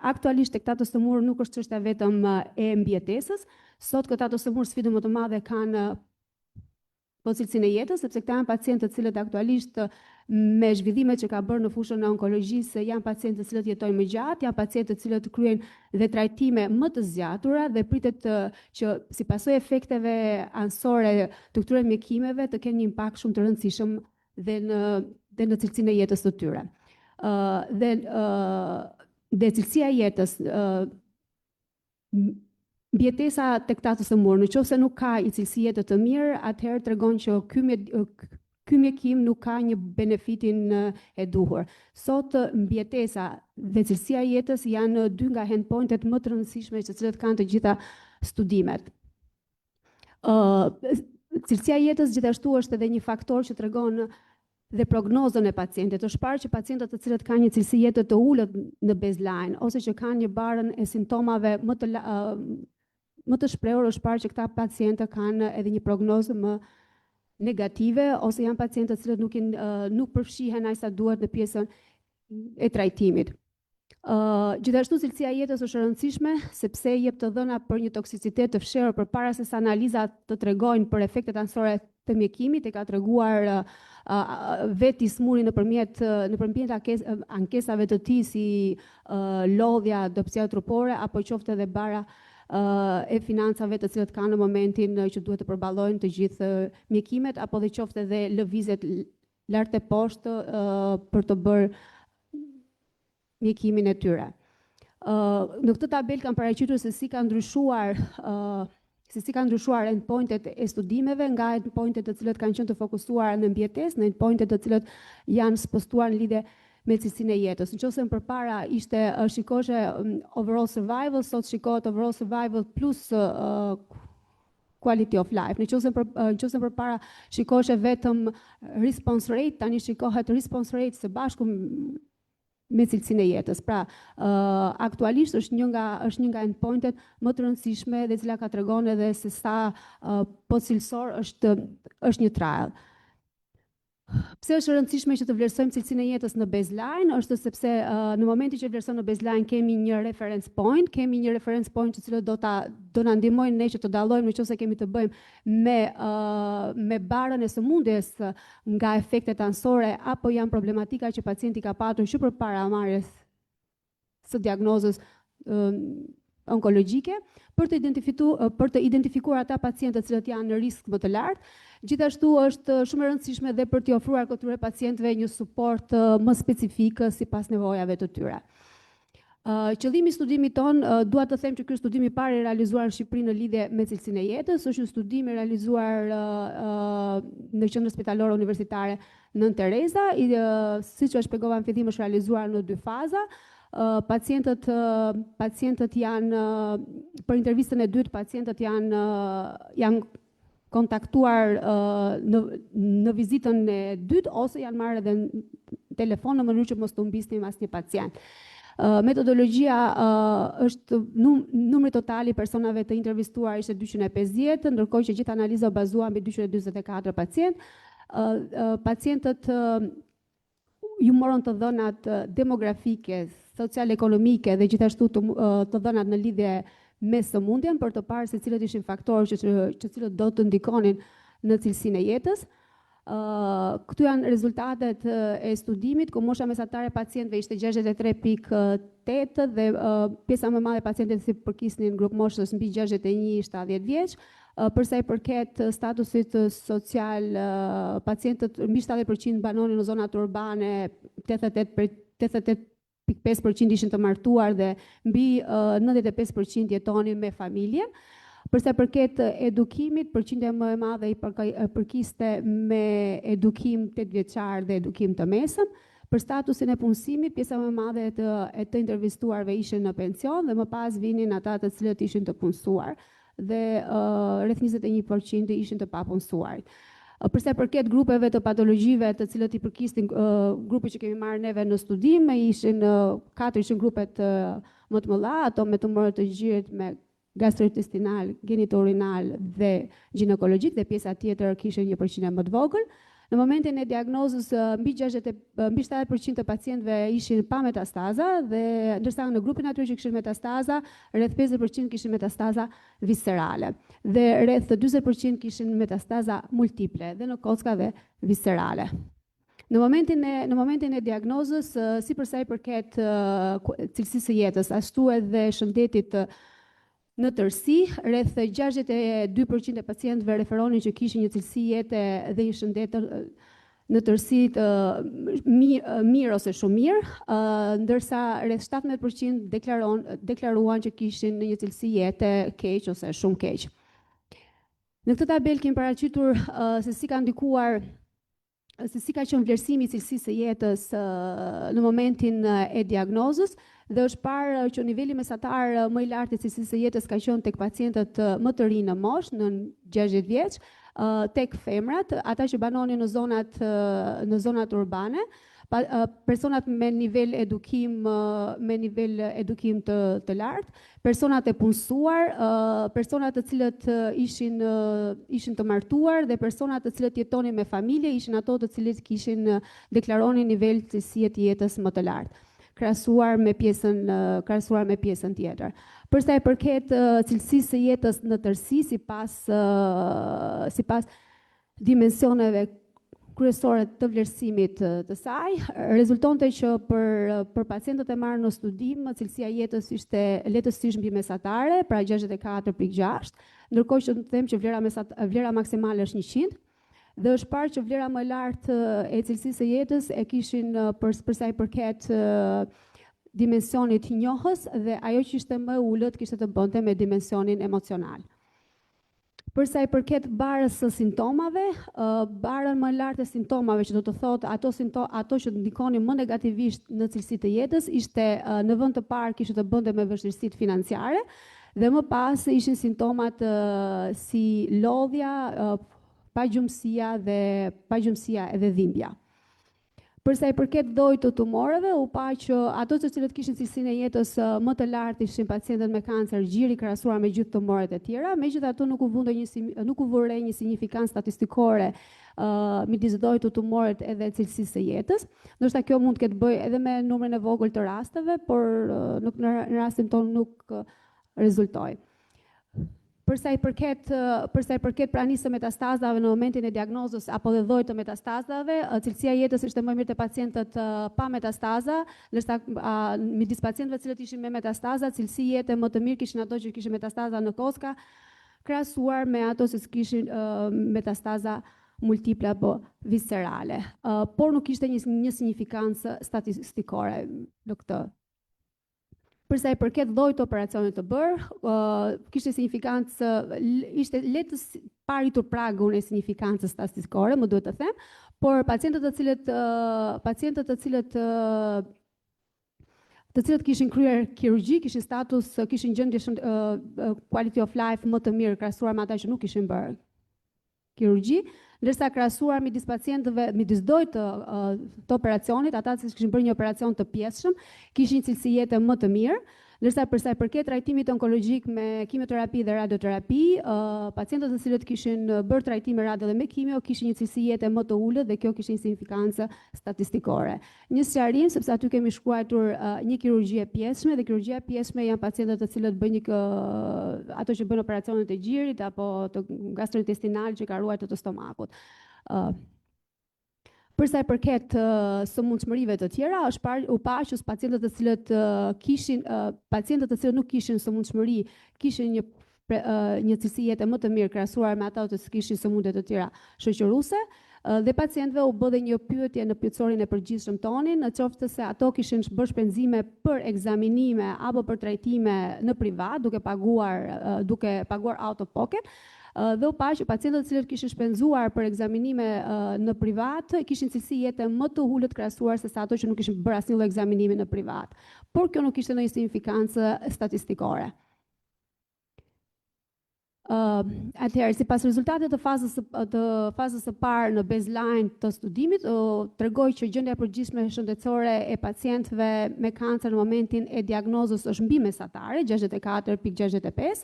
aktualisht tek ta të sëmurë nuk është çështja vetëm e mbijetesës. Sot këta të sëmurë sfidën më të madhe kanë po cilësinë e jetës, sepse këta janë pacientë të cilët aktualisht me zhvillimet që ka bërë në fushën e onkologjisë janë pacientë të cilët jetojnë më gjatë, janë pacientë të cilët kryejnë dhe trajtime më të zgjatura dhe pritet që si pasojë efekteve anësore të këtyre mjekimeve të kenë një impakt shumë të rëndësishëm dhe në cilësinë e jetës së tyre. Dhe cilësia e jetës mbijetesa tek ta të sëmurë, nëse nuk ka i cilësi jetë të mirë, atëherë tregon që ky mjekim nuk ka një benefitin e duhur. Sot mbijetesa dhe cilësia e jetës janë dy nga endpointet më të rëndësishme të cilët kanë të gjitha studimet. Cilësia e jetës gjithashtu është edhe një faktor që tregon dhe prognozën e pacientit. Është parë që pacientët të cilët kanë një cilësi jete të ulët në baseline ose që kanë një barën e simptomave më të shprehur, është parë që këta pacientë kanë edhe një prognozë më negative ose janë pacientë të cilët nuk përfshihen aq sa duhet në pjesën e trajtimit. Gjithashtu cilësia e jetës është e rëndësishme sepse jep të dhëna për një toksicitet të fshehur përpara se sa analizat të tregojnë për efektet anësore të mjekimit, e ka treguar vetë smuri nëpërmjet ankesave të tij si lodhja, dopsia trupore apo qoftë edhe bara e financave të cilët kanë në momentin që duhet të përballojnë të gjithë mjekimet apo dhe qoftë edhe lëvizjet lart e poshtë për të bërë mjekimin e tyre. Në këtë tabel kam paraqitur se si ka ndryshuar endpointet e studimeve nga endpointet të cilët kanë qenë të fokusuara në mbijetesë, në endpointet të cilët janë spostuar në lidhje me cilësinë e jetës. Nëse më përpara shikoshe overall survival, sot shikohet overall survival plus quality of life. Nëse më përpara shikoshe vetëm response rate, tani shikohet response rate së bashku me cilësinë e jetës. Pra, aktualisht është një nga endpointet më të rëndësishme dhe cila ka tregon edhe se sa pocilësor është një trial. Pse është e rëndësishme që të vlerësojmë cilësinë e jetës në baseline, është sepse në momentin që vlerësojmë në baseline kemi një reference point, të cilët do na ndihmojnë ne që të dallojmë nëse kemi të bëjmë me barën e sëmundjes nga efektet anësore apo janë problematika që pacienti ka patur që përpara marrjes së diagnozës onkologjike për të identifikuar ata pacientë të cilët janë në risk më të lartë. Gjithashtu është shumë e rëndësishme dhe për t'i ofruar këtyre pacientëve një suport më specifik sipas nevojave të tyre. Qëllimi i studimit ton, dua të them që ky studim i parë i realizuar në Shqipëri në lidhje me cilësinë e jetës, është një studim i realizuar në Qendrën Spitalore Universitare Nën Tereza, siç e shpjegova në fillim është realizuar në 2 faza. Pacientët janë për intervistën e dytë, pacientët janë kontaktuar në vizitën e dytë ose janë marrë edhe në telefon në mënyrë që mos të humbisnim asnjë pacient. Metodologjia është numri total i personave të intervistuar ishte 250, ndërkohë që gjithë analiza u bazua mbi 244 pacientë. Pacientët ju morën të dhënat demografike, social-ekonomike dhe gjithashtu të dhënat në lidhje me sëmundjen për të parë se cilët ishin faktorët që cilët do të ndikonin në cilësinë e jetës. Këtu janë rezultatet e studimit, ku mosha mesatare e pacientëve ishte 63.8 dhe pjesa më e madhe e pacientëve si përkisnin grup moshës mbi 61-70 vjeç. Përsa i përket statusit social, pacientët mbi 70% banonin në zonat urbane, 88.5% ishin të martuar dhe mbi 95% jetonin me familje. Përsa përket edukimit, përqindja më e madhe i përkiste me edukim 8 vjeçar dhe edukim të mesëm. Për statusin e punësimit, pjesa më e madhe e të intervistuarve ishin në pension dhe më pas vinin ata të cilët ishin të punësuar dhe rreth 21% ishin të papunësuar. Për sa i përket grupeve të patologjive të cilët i përkisnin grupi që kemi marrë neve në studim, ishin 4 ishin grupet më të mëdha, ato me tumorë të gjirit, me gastrointestinal, genitourinal dhe ginekologjik, dhe pjesa tjetër kishin 1% më të vogël. Në momentin e diagnozës, mbi 70% të pacientëve ishin pa metastaza, dhe ndërsa në grupin atyre që kishin metastaza, rreth 50% kishin metastaza viscerale, dhe rreth 40% kishin metastaza multiple, dhe në kocka dhe viscerale. Në momentin e diagnozës, si përsa i përket cilësisë së jetës, ashtu edhe shëndetit në tërësi, rreth 62% e pacientëve referonin që kishin një cilësi jete dhe një shëndet në tërësi mirë ose shumë mirë, ndërsa rreth 17% deklaruan që kishin një cilësi jete keq ose shumë keq. Në këtë tabel kemi paraqitur se si ka ndikuar, se si ka qenë vlerësimi i cilësisë së jetës në momentin e diagnozës, dhe është parë që niveli mesatar më i lartë i cilësisë së jetës ka qenë tek pacientët më të rinj në moshë, në 60 vjeç, tek femrat, ata që banonin në zonat urbane, personat me nivel edukim të lartë, personat e punësuar, personat të cilët ishin të martuar, dhe personat të cilët jetonin me familje ishin ato të cilët kishin deklaronin nivel cilësie të jetës më të lartë, krahasuar me pjesën tjetër. Përsa i përket cilësisë së jetës në tërësi, sipas dimensioneve kryesore të vlerësimit të saj, rezultonte që për pacientët e marrë në studim, cilësia jetës ishte lehtësisht mbi mesatare, pra 64.6, ndërkohë që them që vlera maksimale është 100, dhe është parë që vlera më lartë e cilësisë së jetës e kishin përsa i përket dimensionit njohës, dhe ajo që ishte më ulët kishte të bënte me dimensionin emocional. Përsa i përket barës së simptomave, barën më lartë e simptomave, që do të thotë ato që ndikonin më negativisht në cilësitë të jetës, ishte në vend të parë kishte të bënte me vështirësitë financiare, dhe më pas ishin simptomat si lodhja, pagjumësia edhe dhimbja. Përsa i përket dhojtë të tumoreve, u pa që ato të cilët kishin cilësinë e jetës më të lartë ishin pacientët me kancer gjiri krahasuar me gjithë tumoret e tjera, megjithatë nuk u vure një significancë statistikore midis dhojtë të tumoret edhe cilësisë së jetës. Ndoshta kjo mund të ketë bëjë edhe me numrin e vogël të rasteve, por në rastin tonë nuk rezultoi. Përsa i përket pranisë të metastazave në momentin e diagnozës apo dhe dhojtë të metastazave, cilësia jetës ishte më mirë te pacientët pa metastaza, ndërsa midis pacientëve cilët ishin me metastaza, cilësi jete më të mirë kishin ato që kishin metastaza në kocka, krahasuar me ato që kishin metastaza multiple apo viscerale. Por nuk ishte një significancë statistikore në këtë. Përsa i përket dhojtë operacionit të bërë, kishte significancë, ishte lehtë paritur pragun e significancës statistikore, më duhet të them, por pacientët të cilët kishin kryer kirurgji, kishin gjendje quality of life më të mirë krahasuar me ata që nuk kishin bërë kirurgji, ndërsa krahasuar midis pacientëve, midis dhojtë të operacionit, ata që kishin bërë një operacion të pjesshëm, kishin cilësi jete më të mirë, ndërsa përsa i përket trajtimit onkologjik me kimioterapi dhe radioterapi, pacientët të cilët kishin bërë trajtim me radio dhe me kimio kishin një cilësi jete më të ulët, dhe kjo kishin significancë statistikore. Një sqarim, sepse aty kemi shkruar një kirurgji e pjesshme, dhe kirurgjia e pjesshme janë pacientët të cilët bëjnë ato që bën operacionet e gjirit apo të gastrointestinal që ka ruajtur të stomakut. Përsa i përket sëmundshmërive të tjera, u pa që pacientët të cilët nuk kishin sëmundshmëri kishin një cilësi jete më të mirë krahasuar me ata që kishin sëmundje të tjera shoqëruese, dhe pacientëve u bë një pyetje në pyetësorin e përgjithshëm tonin, në qoftë se ato kishin bërë shpenzime për ekzaminime apo për trajtime në privat, duke paguar out of pocket. Dhe u pa që pacientët të cilët kishin shpenzuar për ekzaminime në privat kishin cilësi jete më të ulët krahasuar se ato që nuk kishin bërë asnjë lloj ekzaminimi në privat. Por kjo nuk kishte ndonjë significancë statistikore. Atëherë, sipas rezultatet të fazës së parë në baseline të studimit, tregoi që gjendja e përgjithshme shëndetësore e pacientëve me kancer në momentin e diagnozës është mbi mesatare, 64.65.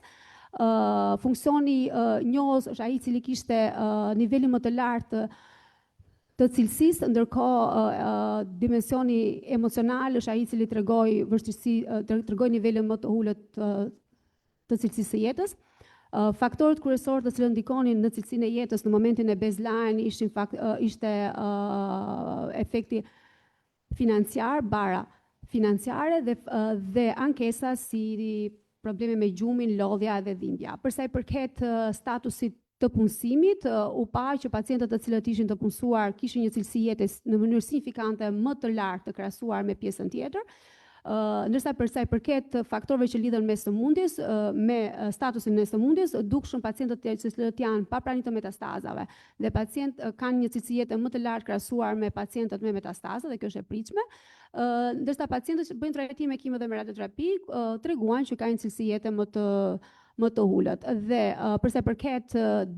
Funksioni njohës është ai i cili kishte nivelin më të lartë të cilësisë, ndërkohë dimensioni emocional është ai i cili tregoi tregoi nivelin më të ulët të cilësisë së jetës. Faktorët kryesorë të cilët ndikonin në cilësinë e jetës në momentin e baseline ishte efekti financiar, bara financiare dhe ankesa si probleme me gjumin, lodhja dhe dhimbja. Për sa i përket statusit të punësimit, u pa që pacientët të cilët ishin të punësuar kishin një cilësi jete në mënyrë signifikante më të lartë të krahasuar me pjesën tjetër. Ndërsa për sa i përket faktorëve që lidhen me sëmundjes, me statusin e sëmundjes, dukshëm pacientët të cilët janë pa pranitë të metastazave dhe kanë një cilësi jete më të lartë krahasuar me pacientët me metastaza dhe kjo është e pritshme. Ndërsa pacientët që bëjnë trajtim me kimo dhe me radioterapi treguan që kanë një cilësi jete më të ulët. Dhe për sa i përket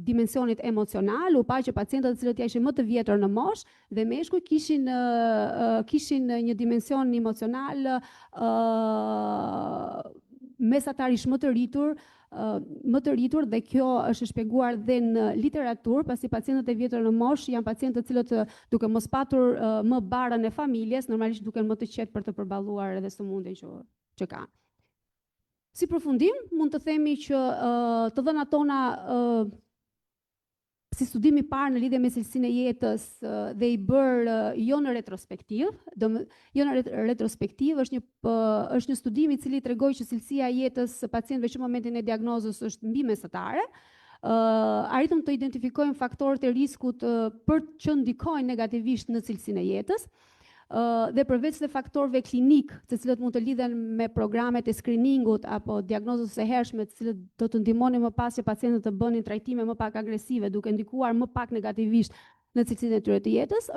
dimensionit emocional, u pa që pacientët të cilët ishin më të vjetër në moshë dhe meshkuj kishin një dimension emocional mesatarisht më të rritur dhe kjo është shpjeguar dhe në literaturë, pasi pacientët e vjetër në moshë janë pacientë të cilët duke mos patur më barën e familjes, normalisht duken më të qetë për të përballuar edhe sëmundjen që kanë. Si përfundim, mund të themi që të dhënat tona si studimi parë në lidhje me cilësinë e jetës dhe i bërë jo në retrospektiv, është një studim i cili tregoi që cilësia e jetës së pacientëve që në momentin e diagnozës është mbi mesatare. Arritëm të identifikojmë faktorët e riskut për që ndikojnë negativisht në cilësinë e jetës. Dhe përveç të faktorëve klinik, të cilët mund të lidhen me programet e screeningut apo diagnozës së hershme, të cilët do të ndihmonin më pas që pacientët të bënin trajtime më pak agresive, duke ndikuar më pak negativisht në cilësinë e tyre të jetës,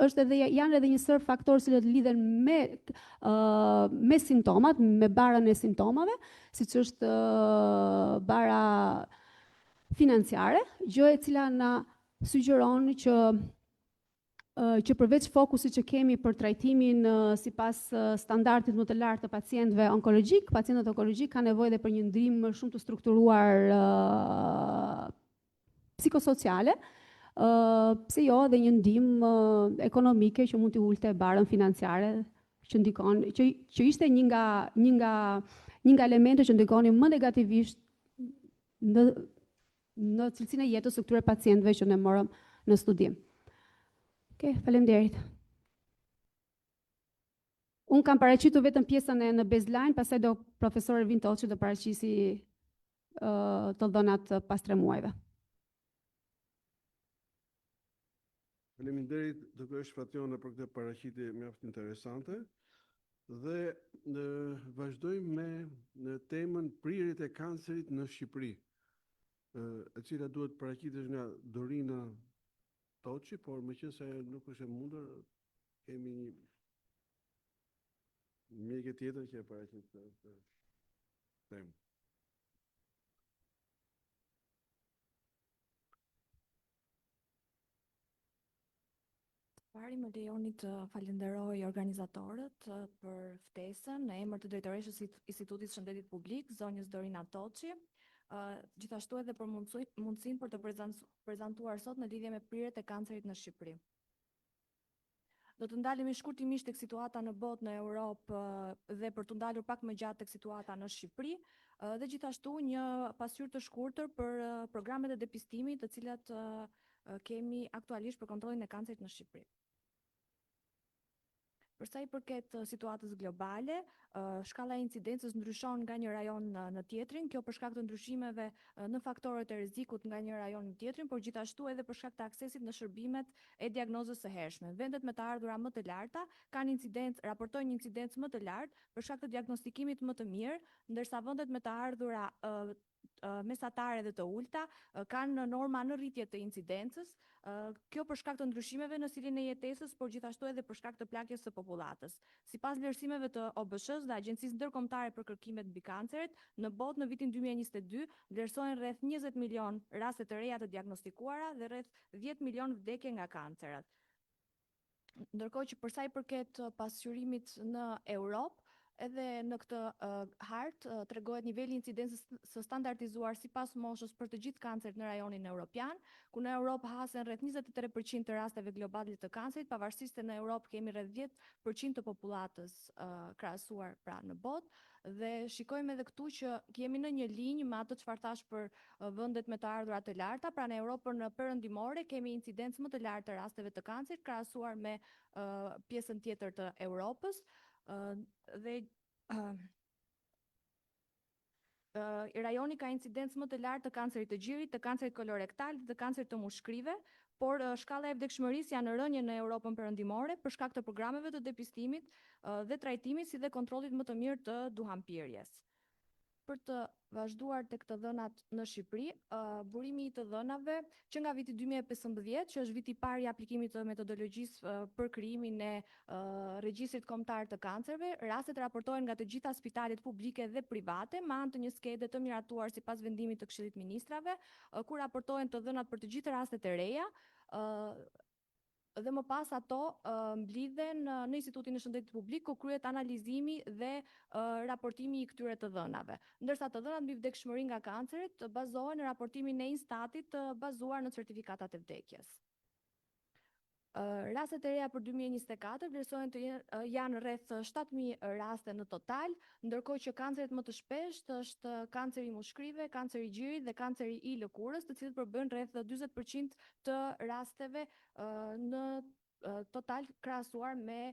janë edhe një sër faktorë që lidhen me simptomat, me barën e simptomave, siç është bara financiare, gjë e cila na sugjeron që përveç fokusit që kemi për trajtimin sipas standardit më të lartë të pacientëve onkologjik, pacientët onkologjik kanë nevojë edhe për një ndihmë shumë të strukturuar psikosociale, pse jo edhe një ndihmë ekonomike që mund t'i ulte barën financiare që ndikon, që ishte një nga elemente që ndikonin më negativisht në cilësinë e jetës së këtyre pacientëve që ne morëm në studim. Faleminderit. Unë kam paraqitur vetëm pjesën e në baseline, pastaj do profesori Vintoçi do paraqisi të dhënat pas 3 muajve. Faleminderit doktor Shpatione për këtë paraqitje mjaft interesante dhe vazhdojmë me temën prirjet e kancerit në Shqipëri, e cila duhet paraqitesh nga Dorina Toçi, por meqense nuk është e mundur, kemi një mjekë tjetër që e paraqit këtë temë. Pari më lejoni të falenderoj organizatorët për ftesën në emër të drejtoreshës Institutit Shëndetit Publik, zonjës Dorina Toçi, gjithashtu edhe për mundësinë për të prezantuar sot në lidhje me prirjet e kancerit në Shqipëri. Do të ndalemi shkurtimisht tek situata në botë, në Europë dhe për të ndalur pak më gjatë tek situata në Shqipëri dhe gjithashtu një pasqyrë të shkurtër për programet e depistimit të cilat kemi aktualisht për kontrollin e kancerit në Shqipëri. Për sa i përket situatës globale, shkalla e incidencës ndryshon nga një rajon në tjetrin, kjo për shkak të ndryshimeve në faktorët e rrezikut nga një rajon në tjetrin, por gjithashtu edhe për shkak të aksesit në shërbimet e diagnozës së hershme. Vendet me të ardhura më të larta kanë raportojnë një incidencë më të lartë për shkak të diagnostikimit më të mirë, ndërsa vendet me të ardhura mesatare dhe të ulta kanë norma në rritje të incidencës, kjo për shkak të ndryshimeve në stilin e jetesës, por gjithashtu edhe për shkak të plagjes së popullatës. Sipas vlerësimeve të OBSH-s dhe Agjencisë Ndërkombëtare për Kërkimet mbi Kanceret, në botë në vitin 2022 vlerësohen rreth 20 milion raste të reja të diagnostikuara dhe rreth 10 milion vdekje nga kancerat. Ndërkohë që për sa i përket pasqyrimit në Europë, edhe në këtë hartë tregohet niveli i incidencës së standardizuar sipas moshës për të gjithë kanceret në rajonin evropian, ku në Europë hasen rreth 23% të rasteve globale të kancerit, pavarësisht se në Europë kemi rreth 10% të popullatës krahasuar pra në botë, dhe shikojmë edhe këtu që jemi në një linjë me atë çfarë thash për vendet me të ardhurat të larta, pra në Europën në perëndimore kemi incidencë më të lartë të rasteve të kancerit krahasuar me pjesën tjetër të Europës. Dhe rajoni ka incidencë më të lartë të kancerit të gjirit, të kancerit kolorektal dhe të kancerit të mushkrive, por shkalla e vdekshmërisë janë në rënje në Europën perëndimore për shkak të programeve të depistimit dhe trajtimit si dhe kontrollit më të mirë të duhanpirjes. Për të vazhduar tek të dhënat në Shqipëri, burimi i të dhënave që nga viti 2015, që është viti i parë i aplikimit të metodologjisë për krijimin e regjistrit kombëtar të kancerve, rastet raportohen nga të gjitha spitalet publike dhe private me anë të një skede të miratuar sipas vendimit të Këshillit Ministrave, ku raportohen të dhënat për të gjithë rastet e reja, dhe më pas ato mblidhen në Institutin e Shëndetit Publik, ku kryhet analizimi dhe raportimi i këtyre të dhënave. Ndërsa të dhënat mbi vdekshmëri nga kancerit bazohen në raportimin e Instatit bazuar në certifikatat e vdekjes. Rastet e reja për 2024 vlerësohen të janë rreth 7.000 raste në total, ndërkohë që kanceret më të shpeshtë është kanceri i mushkrive, kanceri i gjirit dhe kanceri i lëkurës, të cilët përbën rreth 40% të rasteve në total krahasuar me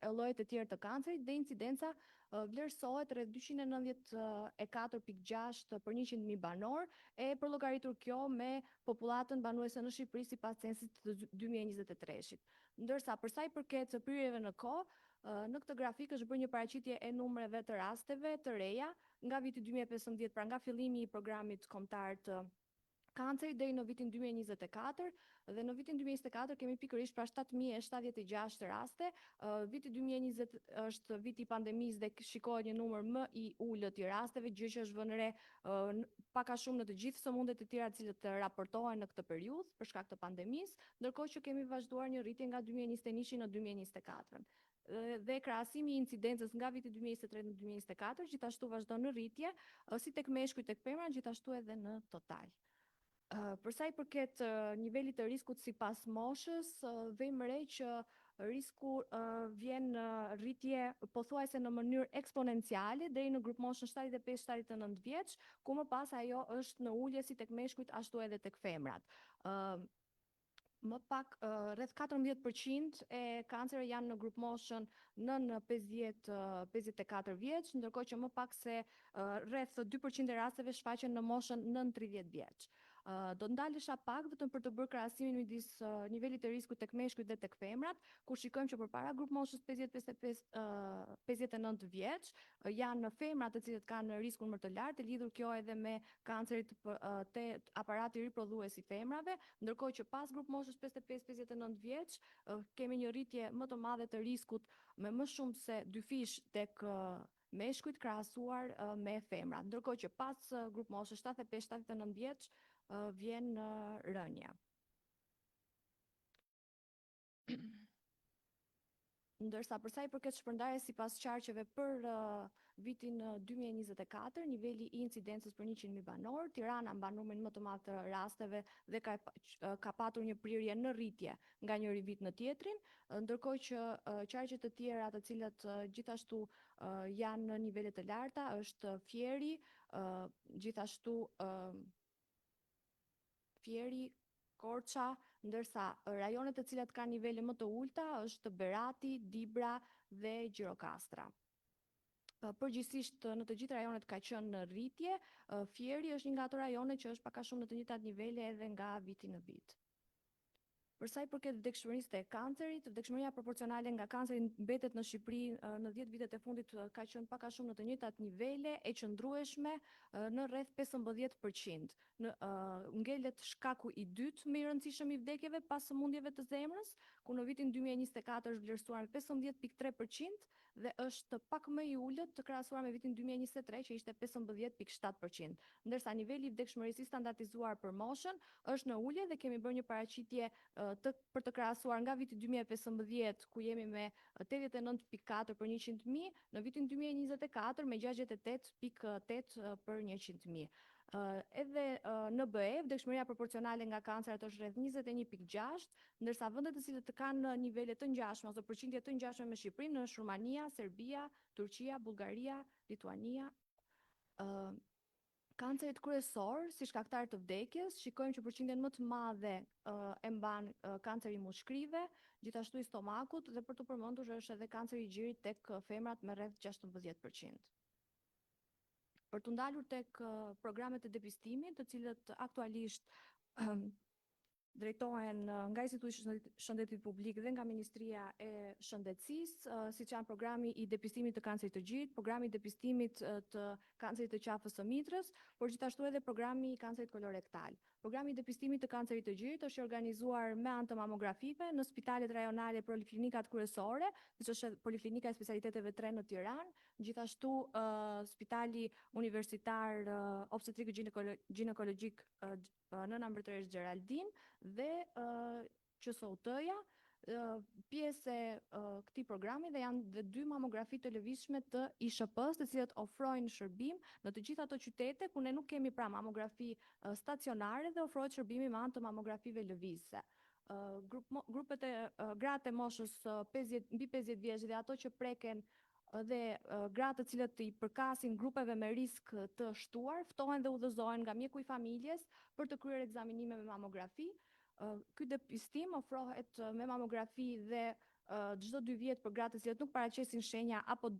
llojet e tjerë të kancerit, dhe incidenca vlerësohet rreth 294.6 për 100.000 banor, e përllogaritur kjo me popullatën banuese në Shqipëri sipas censit të 2023-shit. Ndërsa për sa i përket pyrjeve në kohë, në këtë grafik është bërë një paraqitje e numreve të rasteve të reja nga viti 2015, pra nga fillimi i programit kombëtar të kancerit deri në vitin 2024, dhe në vitin 2024 kemi pikërisht pra 7.076 raste. Viti 2020 është viti i pandemisë dhe shikohet një numër më i ulët i rasteve, gjë që është vënë re pak a shumë në të gjithë sëmundjet e tjera të cilët raportohen në këtë periudhë për shkak të pandemisë, ndërkohë që kemi vazhduar një rritje nga 2021 në 2024. Dhe krahasimi i incidencës nga viti 2023 në 2024 gjithashtu vazhdon në rritje, si tek meshkujt tek femrat, gjithashtu edhe në total. Për sa i përket nivelit të riskut sipas moshës, vëmë re që risku vjen në rritje pothuajse në mënyrë eksponenciale deri në grup moshën 75-79 vjeç, ku më pas ajo është në ulje si tek meshkujt ashtu edhe tek femrat. Më pak rreth 14% e kancereve janë në grup moshën nën 50-54 vjeç, ndërkohë që më pak se rreth 2% e rasteve shfaqen në moshën nën 30 vjeç. Do ndalesha pak vetëm për të bërë krahasimin midis nivelit të riskut tek meshkujt dhe tek femrat, ku shikojmë që përpara grup moshës 50-59 vjeç janë femrat të cilët kanë riskun më të lartë, lidhur kjo edhe me kancerit të aparatit riprodhues i femrave, ndërkohë që pas grup moshës 55-59 vjeç kemi një rritje më të madhe të riskut me më shumë se 2 fish tek meshkujt krahasuar me femrat, ndërkohë që pas grup moshës 75-79 vjeç vjen rënja. Ndërsa për sa i përket shpërndarjes sipas qarqeve për vitin 2024, niveli i incidencës për 100.000 banor, Tirana mban numrin më të madh të rasteve dhe ka patur një prirje në rritje nga njëri vit në tjetrin, ndërkohë që qarqet të tjera të cilat gjithashtu janë në nivele të larta është Fieri, gjithashtu Fieri, Korça, ndërsa rajonet të cilat kanë nivele më të ulta është Berati, Dibra dhe Gjirokastra. Përgjithsisht në të gjithë rajonet ka qenë në rritje, Fieri është një nga ato rajone që është pak a shumë në të njëjtat nivele edhe nga viti në vit. Për sa i përket vdekshmërisë të kancerit, vdekshmëria proporcionale nga kanceri mbetet në Shqipëri në 10 vitet e fundit ka qenë pak a shumë në të njëjtat nivele e qëndrueshme në rreth 15%. Ngelet shkaku i dytë më i rëndësishëm i vdekjeve pas sëmundjeve të zemrës, ku në vitin 2024 është vlerësuar në 15.3% dhe është pak më i ulët të krahasuar me vitin 2023 që ishte 15.7%, ndërsa niveli i vdekshmërisë i standardizuar për moshën është në ulje dhe kemi bërë një paraqitje për të krahasuar nga viti 2015 ku jemi me 89.4 për 100.000, në vitin 2024 me 68.8 për 100.000. Edhe në BE, vdekshmëria proporcionale nga kanceret është rreth 21.6, ndërsa vendet të cilët kanë nivele të ngjashme ose përqindje të ngjashme me Shqipërinë është Rumania, Serbia, Turqia, Bullgaria, Lituania. Kancerit kryesor, si shkaktar të vdekjes, shikojmë që përqindjen më të madhe e mban kanceri i mushkrive, gjithashtu i stomakut dhe për të përmendur është edhe kanceri i gjirit tek femrat me rreth 16%. Për të ndalur tek programet e depistimit, të cilët aktualisht drejtohen nga Instituti i Shëndetit Publik dhe nga Ministria e Shëndetësisë, siç janë programi i depistimit të kancerit të gjirit, programi i depistimit të kancerit të qafës së mitrës, por gjithashtu edhe programi i kancerit kolorektal. Programi i depistimit të kancerit të gjirit është organizuar me anë të mamografive në spitalet rajonale, poliklinikat kryesore, siç është Poliklinika e Specialiteteve 3 në Tiranë, gjithashtu Spitali Universitar Obstetrik Ginekologjik Nëna Mbretëresht Gjeraldin dhe QSOT-ja, pjesë e këtij programi dhe janë dhe 2 mamografi të lëvizshme të ISHP-s, të cilët ofrojnë shërbim në të gjitha ato qytete ku ne nuk kemi pra mamografi stacionare dhe ofrohet shërbimi me anë të mamografive lëvizse. Grupet e gratë e moshës mbi 50 vjeç dhe ato që preken dhe gratë të cilët i përkasin grupeve me risk të shtuar, ftohen dhe udhëzohen nga mjeku i familjes për të kryer ekzaminime me mamografi. Ky depistim ofrohet me mamografi dhe çdo 2 vjet për gratë të cilët nuk paraqesin shenja apo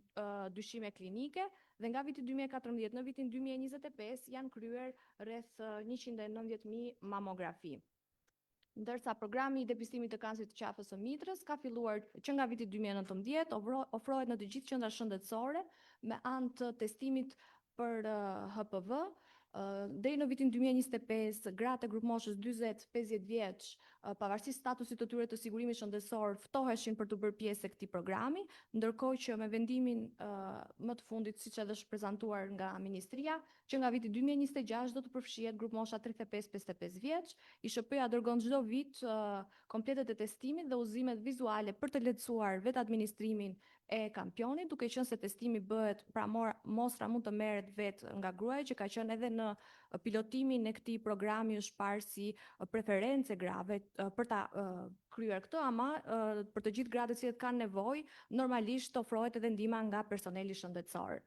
dyshime klinike dhe nga viti 2014 në vitin 2025 janë kryer rreth 190.000 mamografi. Ndërsa programi i depistimit të kancerit të qafës së mitrës ka filluar që nga viti 2019, ofrohet në të gjithë qendrat shëndetësore me anë të testimit për HPV. Deri në vitin 2025, gratë e grup moshës 40-50 vjeç, pavarësisht statusit të tyre të sigurimit shëndetësor, ftoheshin për të bërë pjesë e këtij programi, ndërkohë që me vendimin më të fundit, siç edhe është prezantuar nga Ministria, që nga viti 2026 do të përfshihet grup mosha 35-55 vjeç, ISHP-ja dërgon çdo vit kompletet e testimit dhe udhëzimet vizuale për të lehtësuar vetë administrimin e kampionit, duke qenë se testimi bëhet pra mostra mund të merret vetë nga gruaja, që ka qenë edhe në pilotimin e këtij programi është parë si preferencë grave për ta kryer këtë, ama për të gjithë gratë që kanë nevojë, normalisht ofrohet edhe ndihma nga personeli shëndetësor.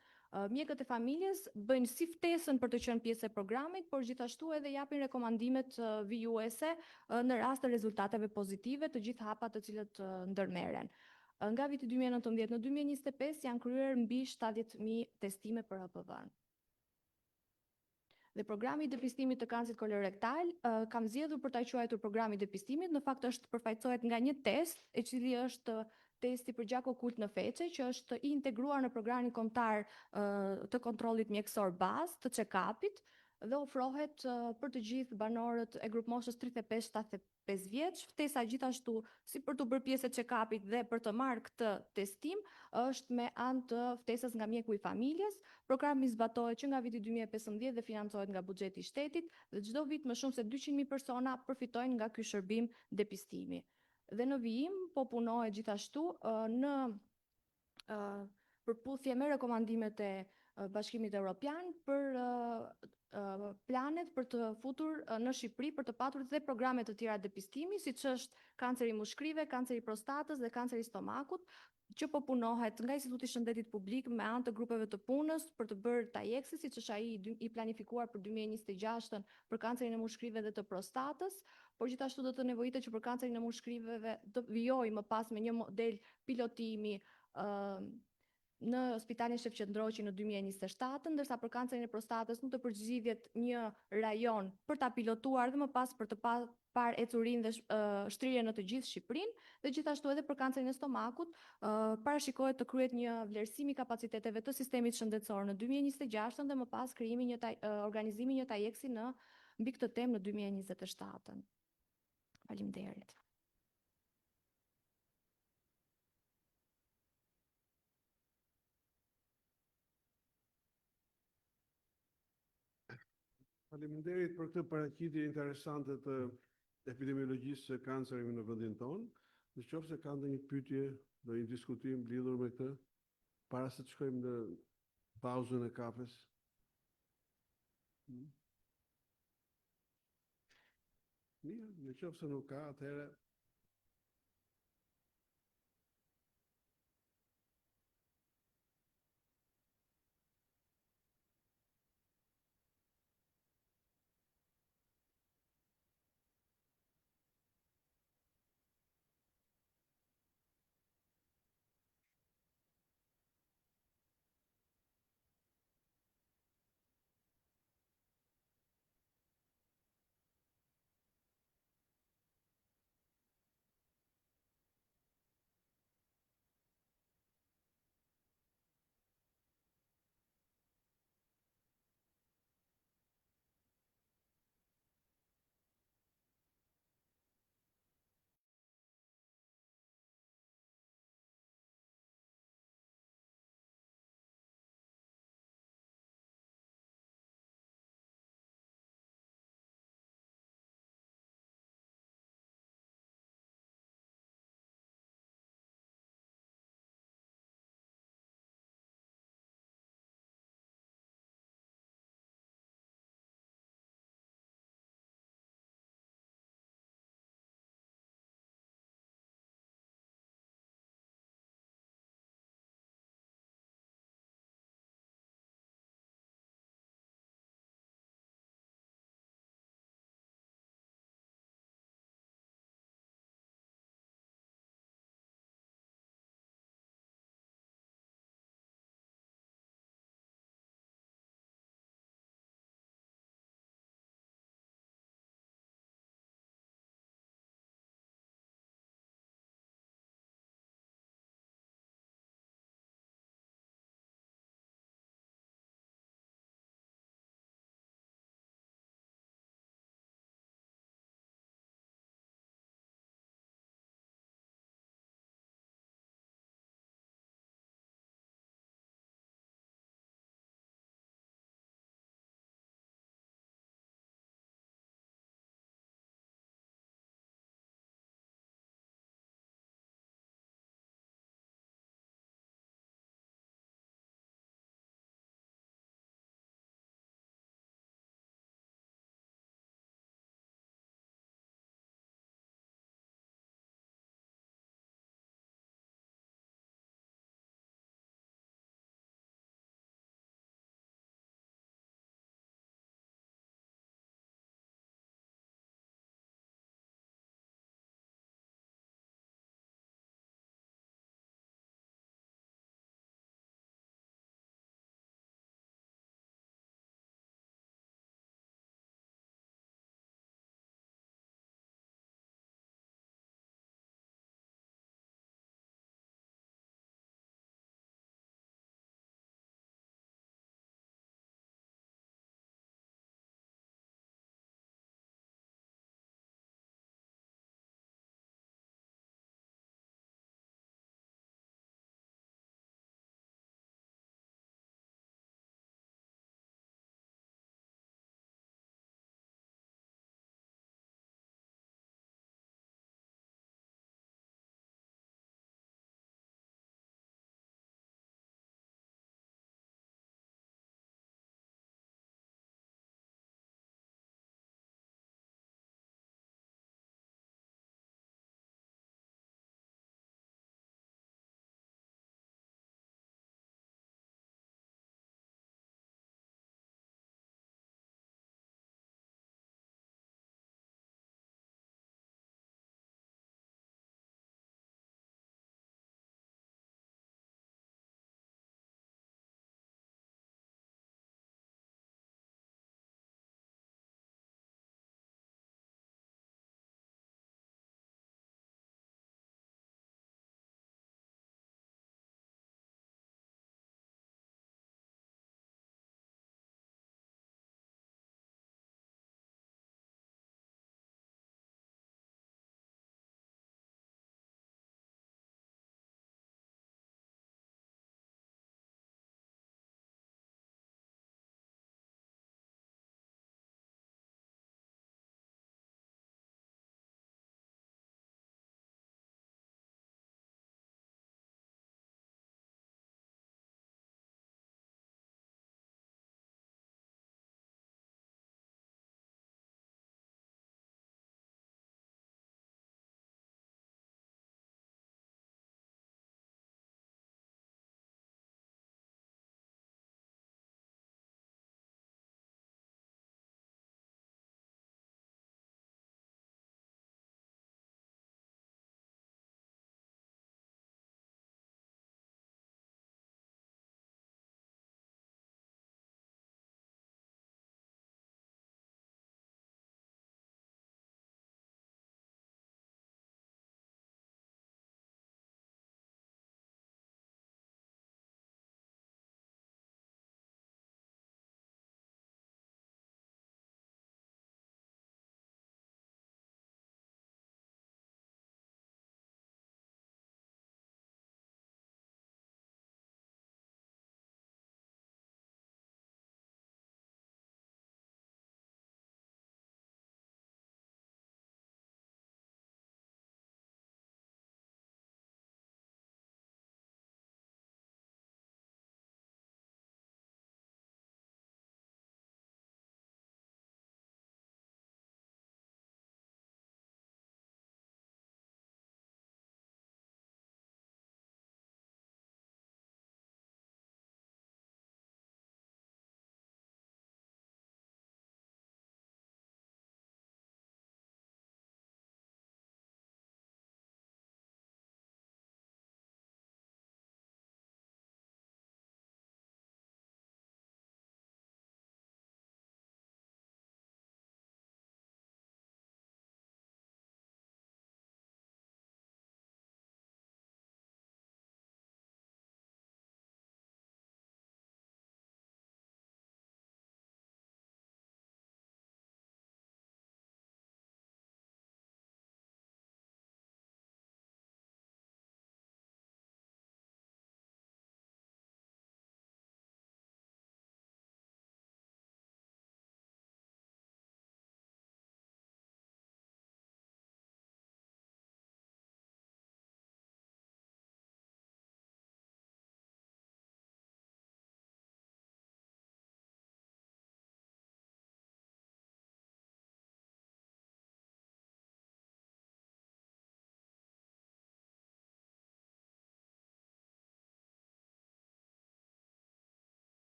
Mjekët e familjes bëjnë si ftesën për të qenë pjesë e programit, por gjithashtu edhe japin rekomandimet vijuese në rast të rezultateve pozitive të gjithë hapat të cilët ndërmerren. Nga viti 2019 në 2025 janë kryer mbi 70.000 testime për HPV-n. Dhe programi i depistimit të kancerit kolorektal kam zgjedhur për ta quajtur programi i depistimit, në fakt është përfaqësohet nga një test, e cili është testi për gjak okult në feçe, që është i integruar në programin kombëtar të kontrollit mjekësor bazë të check-upit dhe ofrohet për të gjithë banorët e grup moshës 35-75 vjeç. Ftesa gjithashtu si për të bërë pjesë e check-upit dhe për të marrë këtë testim është me anë të ftesës nga mjeku i familjes. Programi zbatohet që nga viti 2015 dhe financohet nga buxheti i shtetit dhe çdo vit më shumë se 200.000 persona përfitojnë nga ky shërbim depistimi. Dhe në vijim po punohet gjithashtu në përputhje me rekomandimet e Bashkimit Evropian për planet për të futur në Shqipëri për të patur dhe programe të tjera depistimi, siç është kanceri i mushkrive, kanceri i prostatës dhe kanceri i stomakut, që po punohet nga Instituti i Shëndetit Publik me anë të grupeve të punës për të bërë TAIEX, siç është ai i planifikuar për 2026 për kancerin e mushkrive dhe të prostatës, por gjithashtu do të nevojitet që për kancerin e mushkriveve të vijojë më pas me një model pilotimi në Spitalin Shef Qendroqi në 2027, ndërsa për kancerin e prostatës nuk të përgjigjet një rajon për ta pilotuar dhe më pas për të parë ecurinë dhe shtrirjen në të gjithë Shqipërinë, dhe gjithashtu edhe për kancerin e stomakut parashikohet të kryhet një vlerësim i kapaciteteve të sistemit shëndetësor në 2026 dhe më pas krijimi organizimi një tajeksi në mbi këtë temë në 2027. Faleminderit. Faleminderit për këtë paraqitje interesante të epidemiologjisë së kancerit në vendin tonë. Nëse ka ndonjë pyetje, do një diskutim lidhur me këtë, para se të shkojmë në pauzën e kafes. Mirë, nëse nuk ka, atëherë